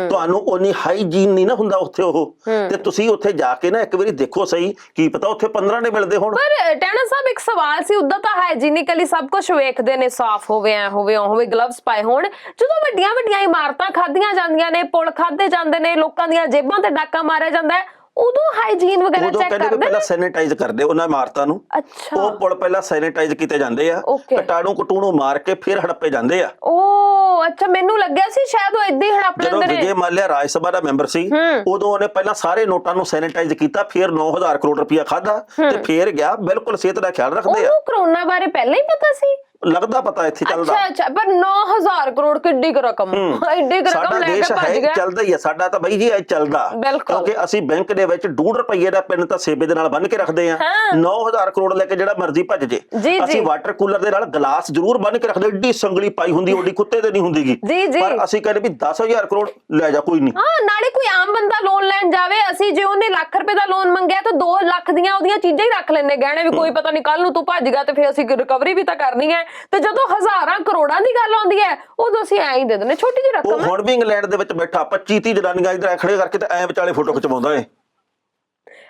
Speaker 2: ਤੁਹਾਨੂੰ ਉਨੀ ਹਾਈਜੀਨ ਨਹੀਂ ਨਾ ਹੁੰਦਾ ਉੱਥੇ ਉਹ, ਤੇ ਤੁਸੀਂ ਉੱਥੇ ਜਾ ਕੇ ਨਾ ਇੱਕ ਵਾਰੀ ਦੇਖੋ ਸਹੀ, ਕੀ ਪਤਾ ਉੱਥੇ 15 ਨੇ ਮਿਲਦੇ ਹੋਣ।
Speaker 3: ਪਰ ਟੈਣਾ ਸਾਹਿਬ ਇੱਕ ਸਵਾਲ ਸੀ, ਉਦਾਂ ਤਾਂ ਹਾਈਜੀਨਿਕਲੀ ਸਭ ਕੁਝ ਵੇਖਦੇ ਨੇ, ਸਾਫ਼ ਹੋਵੇ, ਐ ਹੋਵੇ, ਉਹ ਹੋਵੇ, ਗਲਵਸ ਪਾਏ ਹੋਣ। ਜਦੋਂ ਵੱਡੀਆਂ ਵੱਡੀਆਂ ਇਮਾਰਤਾਂ ਖਾਧੀਆਂ ਜਾਂਦੀਆਂ ਨੇ, ਪੁਲ ਖਾਧੇ ਜਾਂਦੇ ਨੇ, ਲੋਕਾਂ ਦੀਆਂ ਜੇਬਾਂ ਤੇ ਡਾਕਾ ਮਾਰਿਆ ਜਾਂਦਾ ਹੈ, ਉਦੋਂ ਹਾਈਜੀਨ ਵਗੈਰਾ ਚੈੱਕ ਕਰਦੇ ਨੇ?
Speaker 2: ਪਹਿਲਾਂ ਸੈਨੀਟਾਈਜ਼ ਕਰਦੇ ਉਹਨਾਂ ਇਮਾਰਤਾਂ ਨੂੰ।
Speaker 3: ਅੱਛਾ,
Speaker 2: ਉਹ ਪੁਲ ਪਹਿਲਾਂ ਸੈਨੀਟਾਈਜ਼ ਕੀਤੇ ਜਾਂਦੇ ਆ, ਕੀਟਾਣੂ ਕਟੂਣੂ ਮਾਰ ਕੇ ਫਿਰ ਹੜੱਪੇ ਜਾਂਦੇ ਆ।
Speaker 3: ਓ ਅੱਛਾ, ਮੈਨੂੰ ਲੱਗਿਆ ਸੀ ਸ਼ਾਇਦ ਉਹ ਇਦਾਂ ਹੀ ਹੜੱਪ
Speaker 2: ਜਦੋਂ
Speaker 3: ਲੈਂਦੇ ਨੇ।
Speaker 2: ਵਿਜੇ ਮਾਲਿਆ ਰਾਜ ਸਭਾ ਦਾ ਮੈਂਬਰ ਸੀ, ਉਦੋਂ ਉਹਨੇ ਪਹਿਲਾਂ ਸਾਰੇ ਨੋਟਾਂ ਨੂੰ ਸੈਨੀਟਾਈਜ਼ ਕੀਤਾ, ਫਿਰ 9000 ਕਰੋੜ ਰੁਪਇਆ ਖਾਦਾ ਤੇ ਫਿਰ ਗਿਆ। ਬਿਲਕੁਲ ਸਿਹਤ ਦਾ ਖਿਆਲ ਰੱਖਦੇ ਆ।
Speaker 3: ਉਹਨੂੰ ਕਰੋਨਾ ਬਾਰੇ ਪਹਿਲਾਂ ਹੀ ਪਤਾ ਸੀ?
Speaker 2: ਲੱਗਦਾ ਪਤਾ ਇੱਥੇ ਚੱਲਦਾ।
Speaker 3: ਅੱਛਾ, ਪਰ 9000 ਕਰੋੜ ਕਿੱਡੀ ਕੁ ਰਕਮ, ਐਡੀ ਕੁ ਰਕਮ ਲੈ ਕੇ ਭੱਜ ਗਿਆ।
Speaker 2: ਚੱਲਦਾ ਹੀ ਆ ਸਾਡਾ ਤਾਂ ਬਈ ਜੀ, ਇਹ ਚੱਲਦਾ ਕਿਉਂਕਿ ਅਸੀਂ ਬੈਂਕ ਦੇ ਵਿੱਚ 2 ਰੁਪਏ ਦਾ ਪਿੰਨ ਤਾਂ ਸੇਬੇ ਦੇ ਨਾਲ ਬੰਨ ਕੇ ਰੱਖਦੇ ਆ। 9000 ਕਰੋੜ ਲੈ ਕੇ ਜਿਹੜਾ ਮਰਜ਼ੀ ਭੱਜ ਜੇ। ਅਸੀਂ ਵਾਟਰ ਕੂਲਰ ਦੇ ਨਾਲ ਗਲਾਸ ਜ਼ਰੂਰ ਬੰਨ ਕੇ ਰੱਖਦੇ, ਏਡੀ ਸੰਗਲੀ ਪਾਈ ਹੁੰਦੀ, ਓਡੀ ਕੁੱਤੇ ਤੇ ਨਹੀਂ ਹੁੰਦੀਗੀ, ਪਰ ਅਸੀਂ ਕਹਿੰਦੇ ਵੀ 10000 ਕਰੋੜ ਲੈ ਜਾ, ਕੋਈ ਨਹੀਂ।
Speaker 3: ਹਾਂ, ਨਾਲੇ ਕੋਈ ਆਮ ਬੰਦਾ ਲੋਨ ਲੈਣ ਜਾਵੇ, ਅਸੀਂ ਜੇ ਉਹਨੇ ਲੱਖ ਰੁਪਏ ਦਾ ਲੋਨ ਮੰਗਿਆ ਤਾਂ 2 ਲੱਖ ਦੀਆਂ ਉਹਦੀਆਂ ਚੀਜ਼ਾਂ ਹੀ ਰੱਖ ਲੈਂਦੇ ਗਹਿਣੇ, ਵੀ ਕੋਈ ਪਤਾ ਨਹੀਂ ਕੱਲ ਨੂੰ ਤੂੰ ਭੱਜ ਗਿਆ ਤੇ ਫਿਰ ਅਸੀਂ ਰਿਕਵਰੀ ਵੀ ਤਾਂ ਕਰਨੀ ਹੈ। ਤੇ ਜਦੋਂ ਹਜ਼ਾਰਾਂ ਕਰੋੜਾਂ ਦੀ ਗੱਲ ਆਉਂਦੀ ਹੈ, ਉਦੋਂ ਅਸੀਂ ਐਂ ਹੀ ਦੇ ਦਿੰਦੇ, ਛੋਟੀ ਜਿਹੀ ਰਕਮ।
Speaker 2: ਹੁਣ ਵੀ ਇੰਗਲੈਂਡ ਦੇ ਵਿੱਚ ਬੈਠਾ 25-30 ਜਨਾਨੀਆਂ ਇਧਰ ਖੜੇ ਕਰਕੇ ਤੇ ਐ ਵਿਚਾਲੇ ਫੋਟੋ ਖਿਚਵਾਉਂਦਾ ਏ।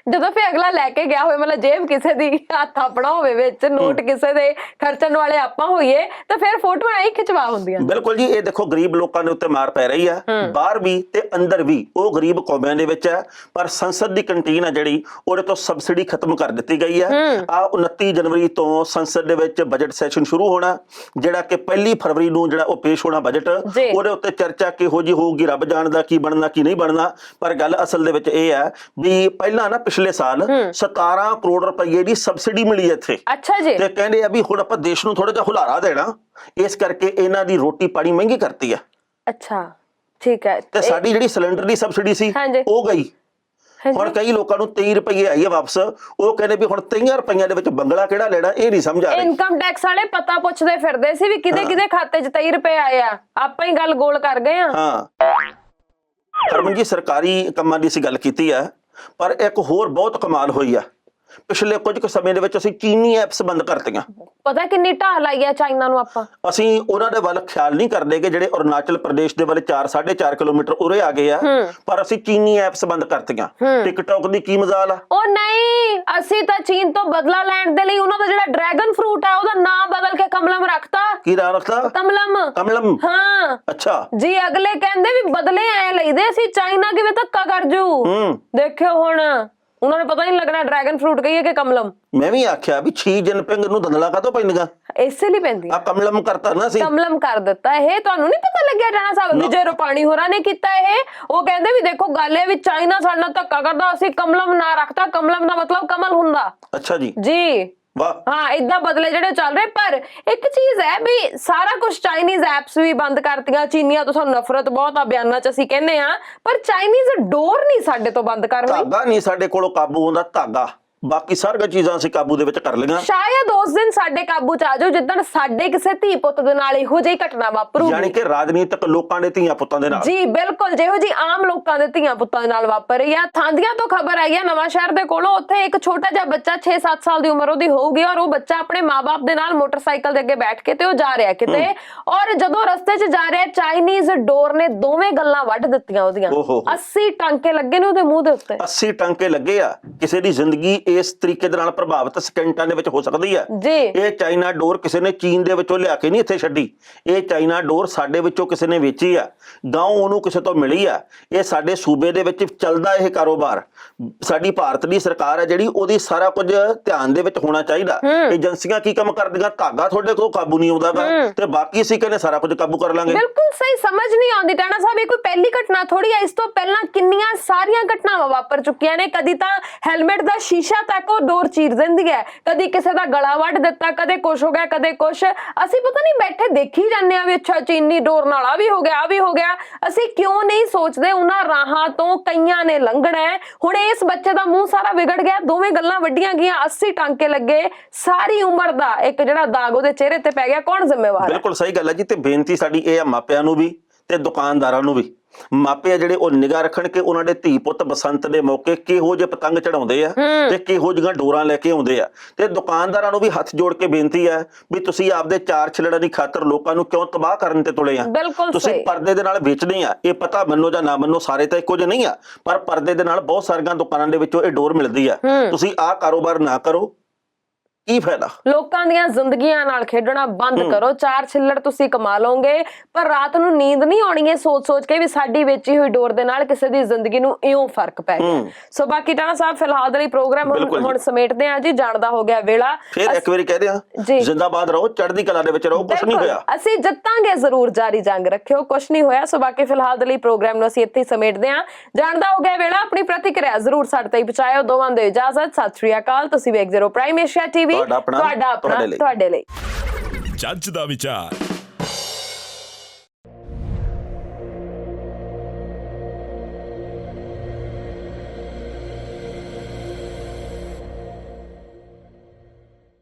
Speaker 3: ਜਦੋਂ ਫਿਰ ਅਗਲਾ ਲੈ ਕੇ ਗਿਆ ਹੋਵੇ, ਮਤਲਬ ਜੇਬ ਕਿਸੇ ਦੀ, ਹੱਥ ਆਪਣਾ ਹੋਵੇ ਵਿੱਚ, ਨੋਟ ਕਿਸੇ ਦੇ, ਖਰਚਣ ਵਾਲੇ ਆਪਾਂ ਹੋਈਏ, ਤਾਂ ਫਿਰ ਫੋਟੋਆਂ ਐਂ ਹੀ ਖਿਚਵਾ ਹੁੰਦੀਆਂ।
Speaker 2: ਬਿਲਕੁਲ ਜੀ, ਇਹ ਦੇਖੋ ਗਰੀਬ ਲੋਕਾਂ ਦੇ ਉੱਤੇ ਮਾਰ ਪੈ ਰਹੀ ਆ, ਬਾਹਰ ਵੀ ਤੇ ਅੰਦਰ ਵੀ। ਉਹ ਗਰੀਬ ਕੌਮਾਂ ਦੇ ਵਿੱਚ ਹੈ, ਪਰ ਸੰਸਦ ਦੀ ਕੰਟੀਨ ਆ ਜਿਹੜੀ, ਉਹਦੇ ਤੋਂ ਸਬਸਿਡੀ ਖਤਮ ਕਰ ਦਿੱਤੀ ਗਈ ਹੈ। ਆ 29 ਜਨਵਰੀ ਤੋਂ ਸੰਸਦ ਦੇ ਵਿੱਚ ਬਜਟ ਸੈਸ਼ਨ ਸ਼ੁਰੂ ਹੋਣਾ, ਜਿਹੜਾ ਕਿ 1 ਫਰਵਰੀ ਨੂੰ ਜਿਹੜਾ ਉਹ ਪੇਸ਼ ਹੋਣਾ ਬਜਟ। ਉਹਦੇ ਉੱਤੇ ਚਰਚਾ ਕਿਹੋ ਜਿਹੀ ਹੋਊਗੀ, ਰੱਬ ਜਾਣਦਾ ਕੀ ਬਣਨਾ ਕੀ ਨਹੀਂ ਬਣਨਾ। ਪਰ ਗੱਲ ਅਸਲ ਦੇ ਵਿੱਚ ਇਹ ਹੈ ਵੀ ਪਹਿਲਾਂ ਨਾ ਪਿਛਲੇ ਸਾਲ 17 ਕਰੋੜ ਰੁਪਏ ਦੀ ਸਬਸਿਡੀ ਮਿਲੀ ਇੱਥੇ।
Speaker 3: ਅੱਛਾ ਜੀ।
Speaker 2: ਤੇ ਕਹਿੰਦੇ ਆ ਵੀ ਹੁਣ ਆਪਾਂ ਦੇਸ਼ ਨੂੰ ਥੋੜਾ ਜਿਹਾ ਹੁਲਾਰਾ ਦੇਣਾ, ਇਸ ਕਰਕੇ ਇਹਨਾਂ ਦੀ ਰੋਟੀ ਪਾਣੀ ਮਹਿੰਗੀ ਕਰਤੀ ਆ।
Speaker 3: ਅੱਛਾ, ਠੀਕ ਹੈ।
Speaker 2: ਤੇ ਸਾਡੀ ਜਿਹੜੀ ਸਿਲੰਡਰ ਦੀ ਸਬਸਿਡੀ ਸੀ ਉਹ ਗਈ। ਹੁਣ ਕਈ ਲੋਕਾਂ ਨੂੰ 23 ਰੁਪਏ ਆਈ ਹੈ ਵਾਪਸ। ਉਹ ਕਹਿੰਦੇ ਵੀ ਹੁਣ 23 ਰੁਪਈਆਂ ਦੇ ਵਿੱਚ ਬੰਗਲਾ ਕਿਹੜਾ ਲੈਣਾ, ਇਹ ਨਹੀਂ ਸਮਝ ਆ ਰਹੀ।
Speaker 3: ਇਨਕਮ ਟੈਕਸ ਵਾਲੇ ਪਤਾ ਪੁੱਛਦੇ ਫਿਰਦੇ ਸੀ ਵੀ ਕਿਹਦੇ ਖਾਤੇ 'ਚ 23 ਰੁਪਏ ਆਏ ਆ, ਆਪਾਂ ਹੀ ਗੱਲ ਗੋਲ ਕਰ ਗਏ ਆ।
Speaker 2: ਹਾਂ, ਹਰਮਨ ਜੀ, ਸਰਕਾਰੀ ਕੰਮਾਂ ਦੀ ਅਸੀਂ ਗੱਲ ਕੀਤੀ ਆ, ਪਰ ਇੱਕ ਹੋਰ ਬਹੁਤ ਕਮਾਲ ਹੋਈ ਆ। ਪਿਛਲੇ ਕੁਝ ਕੁ ਸਮੇਂ ਦੇ ਵਿੱਚ ਅਸੀਂ ਚੀਨੀ ਐਪਸ ਬੰਦ ਕਰਤੀਆਂ।
Speaker 3: ਪਤਾ ਕਿੰਨੀ ਢਾਹ ਲਾਈ ਆ ਚਾਈਨਾ ਨੂੰ ਆਪਾਂ। ਅਸੀਂ
Speaker 2: ਉਹਨਾਂ ਦੇ ਵੱਲ ਖਿਆਲ ਨਹੀਂ ਕਰਦੇ ਕਿ ਜਿਹੜੇ ਅਰੁਣਾਚਲ ਪ੍ਰਦੇਸ਼ ਦੇ ਵੱਲ 4-4.5 ਕਿਲੋਮੀਟਰ ਉਰੇ ਆ ਗਏ ਆ, ਪਰ ਅਸੀਂ ਚੀਨੀ ਐਪਸ ਬੰਦ ਕਰਤੀਆਂ। ਟਿਕਟੌਕ ਦੀ ਕੀ ਮਜ਼ਾਲ ਆ?
Speaker 3: ਉਹ ਨਹੀਂ, ਅਸੀਂ ਤਾਂ ਚੀਨ ਤੋਂ ਬਦਲਾ ਲੈਣ ਦੇ ਲਈ ਉਹਨਾਂ ਦਾ ਜਿਹੜਾ ਡਰੈਗਨ ਫਰੂਟ ਆ ਉਹਦਾ ਨਾਮ ਬਦਲ ਕੇ ਕਮਲਮ ਰੱਖਤਾ।
Speaker 2: ਕੀ ਨਾਮ ਰੱਖਤਾ?
Speaker 3: ਕਮਲਮ।
Speaker 2: ਕਮਲਮ?
Speaker 3: ਹਾਂ।
Speaker 2: ਅੱਛਾ
Speaker 3: ਜੀ, ਅਗਲੇ ਕਹਿੰਦੇ ਵੀ ਬਦਲੇ ਐ ਲਈਦੇ, ਅਸੀਂ ਚਾਈਨਾ ਕਿਵੇਂ ਧੱਕਾ ਕਰ ਜੂ। ਦੇਖਿਓ ਹੁਣ ਉਹਨਾਂ ਨੂੰ ਪਤਾ ਨਹੀਂ ਲੱਗਣਾ ਡਰੈਗਨ ਫਰੂਟ ਕਹੀਏ ਕਿ ਕਮਲਮ।
Speaker 2: ਮੈਂ ਵੀ ਆਖਿਆ ਵੀ ਸ਼ੀ ਜਿਨਪਿੰਗ ਨੂੰ ਦੰਦਲਾ ਕਾਹਤੋਂ ਪੈਂਦੀਆਂ?
Speaker 3: ਇਸੇ ਲਈ ਪੈਂਦੀ
Speaker 2: ਆ ਕਮਲਮ ਕਰਤਾ ਨਾ ਸੀ,
Speaker 3: ਕਮਲਮ ਕਰ ਦਿੱਤਾ। ਇਹ ਤੁਹਾਨੂੰ ਨਹੀਂ ਪਤਾ ਲੱਗਿਆ ਰਾਣਾ ਸਾਹਿਬ? ਵਿਜੇ ਰੁਪਾਣੀ ਹੋਰਾਂ ਨੇ ਕੀਤਾ ਇਹ। ਉਹ ਕਹਿੰਦੇ ਵੀ ਦੇਖੋ ਗੱਲ ਇਹ ਵੀ ਚਾਈਨਾ ਸਾਡੇ ਨਾਲ ਧੱਕਾ ਕਰਦਾ, ਅਸੀਂ ਕਮਲਮ ਨਾ ਰੱਖਤਾ। ਕਮਲਮ ਦਾ ਮਤਲਬ ਕਮਲ ਹੁੰਦਾ।
Speaker 2: ਅੱਛਾ ਜੀ।
Speaker 3: ਜੀ
Speaker 2: ਵਾਹ।
Speaker 3: ਹਾਂ, ਇਦਾਂ ਬਦਲੇ ਜਿਹੜੇ ਚੱਲ ਰਹੇ। ਪਰ ਇੱਕ ਚੀਜ਼ ਹੈ ਵੀ ਸਾਰਾ ਕੁਝ ਚਾਈਨੀਜ਼ ਐਪਸ ਵੀ ਬੰਦ ਕਰਤੀਆਂ। ਚੀਨੀਆਂ ਤੋਂ ਸਾਨੂੰ ਨਫ਼ਰਤ ਬਹੁਤ ਆ, ਬਿਆਨਾਂ 'ਚ ਅਸੀਂ ਕਹਿੰਦੇ ਆ, ਪਰ ਚਾਈਨੀਜ਼ ਡੋਰ ਨਹੀਂ ਸਾਡੇ ਤੋਂ ਬੰਦ ਕਰ ਹੋਈ।
Speaker 2: ਧਾਗਾ ਨਹੀਂ ਸਾਡੇ ਕੋਲੋਂ ਕਾਬੂ ਹੁੰਦਾ, ਧਾਗਾ। ਬਾਕੀ ਸਾਰੀਆਂ ਚੀਜ਼ਾਂ ਅਸੀਂ ਕਾਬੂ ਦੇ ਵਿੱਚ ਕਰ ਲਈਆਂ।
Speaker 3: ਸ਼ਾਇਦ ਉਸ ਦਿਨ ਸਾਡੇ ਕਾਬੂ 'ਚ ਆ ਜਾਓ ਜਿੱਦਣ ਸਾਡੇ ਕਿਸੇ ਧੀ ਪੁੱਤ ਦੇ ਨਾਲ ਇਹੋ ਜਿਹੀ ਘਟਨਾ ਵਾਪਰੂਗੀ,
Speaker 2: ਯਾਨੀ ਕਿ ਰਾਜਨੀਤਿਕ ਲੋਕਾਂ ਦੇ ਧੀਆਂ ਪੁੱਤਾਂ ਦੇ ਨਾਲ।
Speaker 3: ਜੀ ਬਿਲਕੁਲ, ਜਿਹੋ ਜੀ ਆਮ ਲੋਕਾਂ ਦੇ ਧੀਆਂ ਪੁੱਤਾਂ ਦੇ ਨਾਲ ਵਾਪਰ ਰਹੀ ਆ। ਥਾਂਦੀਆਂ ਤੋਂ ਖਬਰ ਆਈ ਆ ਨਵਾਂ ਸ਼ਹਿਰ ਦੇ ਕੋਲੋਂ, ਉੱਥੇ ਇੱਕ ਛੋਟਾ ਜਿਹਾ ਬੱਚਾ 6-7 ਸਾਲ ਦੀ ਉਮਰ ਉਹਦੀ ਹੋਊਗੀ, ਔਰ ਉਹ ਬੱਚਾ ਆਪਣੇ ਮਾਂ-ਬਾਪ ਦੇ ਨਾਲ ਮੋਟਰਸਾਈਕਲ ਦੇ ਅੱਗੇ ਬੈਠ ਕੇ ਤੇ ਉਹ ਜਾ ਰਿਹਾ ਕਿਤੇ, ਔਰ ਜਦੋਂ ਰਸਤੇ 'ਚ ਜਾ ਰਿਹਾ ਚਾਈਨੀਜ਼ ਡੋਰ ਨੇ ਦੋਵੇਂ ਗੱਲਾਂ ਵੱਢ ਦਿੱਤੀਆਂ ਉਹਦੀਆਂ। 80 ਟਾਂਕੇ ਲੱਗੇ ਨੇ ਉਹਦੇ ਮੂੰਹ ਦੇ ਉੱਤੇ।
Speaker 2: 80 ਟਾਂਕੇ ਲੱਗੇ ਆ। ਕਿਸੇ ਦੀ ਜ਼ਿੰਦਗੀ ਇਸ ਤਰੀਕੇ ਦੇ ਨਾਲ ਪ੍ਰਭਾਵਿਤ ਸਕਿੰਟਾਂ ਦੇ ਵਿੱਚ ਹੋ ਸਕਦੀ ਹੈ
Speaker 3: ਜੀ।
Speaker 2: ਇਹ ਚਾਈਨਾ ਡੋਰ ਕਿਸੇ ਨੇ ਚੀਨ ਦੇ ਵਿੱਚੋਂ ਲਿਆ ਕੇ ਨਹੀਂ ਇੱਥੇ ਛੱਡੀ। ਇਹ ਚਾਈਨਾ ਡੋਰ ਸਾਡੇ ਵਿੱਚੋਂ ਕਿਸੇ ਨੇ ਵੇਚੀ ਆ, ਗਾਉਂ ਉਹਨੂੰ ਕਿਸੇ ਤੋਂ ਮਿਲੀ ਆ। ਇਹ ਸਾਡੇ ਸੂਬੇ ਦੇ ਵਿੱਚ ਚੱਲਦਾ ਇਹ ਕਾਰੋਬਾਰ। ਸਾਡੀ ਭਾਰਤ ਦੀ ਸਰਕਾਰ ਹੈ ਜਿਹੜੀ, ਉਹਦੀ ਸਾਰਾ ਕੁਝ ਧਿਆਨ ਦੇ ਵਿੱਚ ਹੋਣਾ ਚਾਹੀਦਾ। ਏਜੰਸੀਆਂ ਕੀ ਕੰਮ ਕਰਦੀਆਂ? ਧਾਗਾ ਤੁਹਾਡੇ ਕੋਲ ਕਾਬੂ ਨਹੀਂ ਆਉਂਦਾ ਤੇ ਬਾਕੀ ਅਸੀਂ ਕਹਿੰਦੇ ਸਾਰਾ ਕੁਝ ਕਾਬੂ ਕਰ ਲਾਂਗੇ।
Speaker 3: ਬਿਲਕੁਲ ਸਹੀ, ਸਮਝ ਨਹੀਂ ਆਉਂਦੀ ਟਾਣਾ ਸਾਹਿਬ। ਇਹ ਕੋਈ ਪਹਿਲੀ ਘਟਨਾ ਥੋੜੀ ਆ, ਇਸ ਤੋਂ ਪਹਿਲਾਂ ਕਿੰਨੀਆਂ ਸਾਰੀਆਂ ਘਟਨਾਵਾਂ ਵਾਪਰ ਚੁੱਕੀਆਂ ਨੇ। ਕਦੀ ਤਾਂ ਹੈਲਮਟ ਦਾ ਸ਼ੀਸ਼ਾ ਤੱਕ ਉਹ ਡੋਰ ਚੀਰ ਦਿੰਦੀ ਹੈ। ਕਦੀ ਕਿਸੇ ਦਾ ਗਲਾ ਵੱਢ ਦਿੱਤਾ, ਕਦੇ ਕੁਛ ਹੋ ਗਿਆ, ਕਦੇ ਕੁਛ। ਅਸੀਂ ਪਤਾ ਨਹੀਂ ਬੈਠੇ ਦੇਖੀ ਜਾਂਦੇ ਆ ਵੀ ਅੱਛਾ ਚੀਨੀ ਡੋਰ ਨਾਲ ਆ ਵੀ ਹੋ ਗਿਆ, ਆ ਵੀ ਹੋ ਗਿਆ। ਅਸੀਂ ਕਿਉਂ ਨਹੀਂ ਸੋਚਦੇ ਉਹਨਾਂ ਰਾਹਾਂ ਤੋਂ ਕਈਆਂ ਨੇ ਲੰਘਣਾ ਹੈ। ਹੁਣ ਇਸ ਬੱਚੇ ਦਾ ਮੂੰਹ ਸਾਰਾ ਵਿਗੜ ਗਿਆ, ਦੋਵੇਂ ਗੱਲਾਂ ਵੱਡੀਆਂ ਗਈਆਂ, 80 ਟਾਂਕੇ ਲੱਗੇ, ਸਾਰੀ ਉਮਰ ਦਾ ਇੱਕ ਜਿਹੜਾ ਦਾਗ ਉਹਦੇ ਚਿਹਰੇ ਤੇ ਪੈ ਗਿਆ। ਕੌਣ ਜ਼ਿੰਮੇਵਾਰ ਹੈ?
Speaker 2: ਬਿਲਕੁਲ ਸਹੀ ਗੱਲ ਹੈ ਜੀ। ਤੇ ਬੇਨਤੀ ਸਾਡੀ ਇਹ ਆ ਮਾਪਿਆਂ ਨੂੰ ਵੀ ਤੇ ਦੁਕਾਨਦਾਰਾਂ ਨੂੰ ਵੀ। ਮਾਪੇ ਆ ਜਿਹੜੇ ਉਹ ਨਿਗਾਹ ਰੱਖਣ ਕਿ ਉਹਨਾਂ ਦੇ ਧੀ ਪੁੱਤ ਬਸੰਤ ਦੇ ਮੌਕੇ ਕਿਹੋ ਜਿਹੇ ਪਤੰਗ ਚੜਾਉਂਦੇ ਆ ਤੇ ਕਿਹੋ ਜਿਹੀਆਂ ਡੋਰਾਂ ਲੈ ਕੇ ਆਉਂਦੇ ਆ। ਤੇ ਦੁਕਾਨਦਾਰਾਂ ਨੂੰ ਵੀ ਹੱਥ ਜੋੜ ਕੇ ਬੇਨਤੀ ਹੈ ਵੀ ਤੁਸੀਂ ਆਪਦੇ ਚਾਰ ਛਿਲੜਾਂ ਦੀ ਖਾਤਰ ਲੋਕਾਂ ਨੂੰ ਕਿਉਂ ਤਬਾਹ ਕਰਨ ਤੇ ਤੁਲੇ ਆ। ਤੁਸੀਂ ਪਰਦੇ ਦੇ ਨਾਲ ਵੇਚਦੇ ਆ, ਇਹ ਪਤਾ ਮੰਨੋ ਜਾਂ ਨਾ ਮੰਨੋ, ਸਾਰੇ ਤਾਂ ਇੱਕੋ ਜਿਹੇ ਨਹੀਂ ਆ, ਪਰ ਪਰਦੇ ਦੇ ਨਾਲ ਬਹੁਤ ਸਾਰੀਆਂ ਦੁਕਾਨਾਂ ਦੇ ਵਿੱਚੋਂ ਇਹ ਡੋਰ ਮਿਲਦੀ ਆ। ਤੁਸੀਂ ਆਹ ਕਾਰੋਬਾਰ ਨਾ ਕਰੋ, ਕੀ ਫਾਇਦਾ? ਲੋਕਾਂ ਦੀਆਂ ਜ਼ਿੰਦਗੀਆਂ ਨਾਲ ਖੇਡਣਾ ਬੰਦ ਕਰੋ। ਚਾਰ ਛਿੱਲੜ ਤੁਸੀਂ ਕਮਾ ਲਓਗੇ, ਪਰ ਰਾਤ ਨੂੰ ਨੀਂਦ ਨਹੀਂ ਆਉਣੀ ਹੈ ਸੋਚ ਕੇ ਵੀ ਸਾਡੀ ਵੇਚੀ ਹੋਈ ਡੋਰ ਦੇ ਨਾਲ ਕਿਸੇ ਦੀ ਜ਼ਿੰਦਗੀ ਨੂੰ ਇਉਂ ਫਰਕ ਪੈ ਗਿਆ। ਸੋ ਬਾਕੀ ਟਾਣਾ ਸਾਹਿਬ ਫਿਲਹਾਲ ਦੇ ਲਈ ਪ੍ਰੋਗਰਾਮ ਹੁਣ ਸਮੇਟਦੇ ਆ ਜੀ, ਜਾਣ ਦਾ ਹੋ ਗਿਆ ਵੇਲਾ। ਫਿਰ ਇੱਕ ਵਾਰੀ ਕਹਦੇ ਆ ਜ਼ਿੰਦਾਬਾਦ ਰਹੋ, ਚੜ੍ਹਦੀ ਕਲਾ ਦੇ ਵਿੱਚ ਰਹੋ, ਕੁਝ ਨਹੀਂ ਹੋਇਆ, ਅਸੀਂ ਜਿੱਤਾਂਗੇ ਜ਼ਰੂਰ, ਜਾਰੀ ਜੰਗ ਰੱਖਿਓ, ਕੁਝ ਨਹੀਂ ਹੋਇਆ। ਸੋ ਬਾਕੀ ਫਿਲਹਾਲ ਦੇ ਲਈ ਪ੍ਰੋਗਰਾਮ ਨੂੰ ਅਸੀਂ ਇੱਥੇ ਹੀ ਸਮੇਟਦੇ ਆ। ਜਾਣ ਦਾ ਹੋ ਗਿਆ ਵੇਲਾ, ਆਪਣੀ ਪ੍ਰਤੀਕਿਰਿਆ ਜ਼ਰੂਰ ਸਾਡੇ ਤੱਕ ਪਹੁੰਚਾਇਓ। ਦੋਵਾਂ ਦੇ ਇਜਾਜ਼ਤ, ਸਤਿ ਸ਼੍ਰੀ ਅਕਾਲ। ਤੁਸੀਂ ਵੇਖਦੇ ਰਹੋ ਪ੍ਰਾਈਮ ਏਸ਼ੀਆ ਟੀਵੀ, ਤੁਹਾਡਾ ਆਪਣਾ ਤੁਹਾਡੇ ਲਈ।
Speaker 1: ਜੱਜ ਦਾ ਵਿਚਾਰ।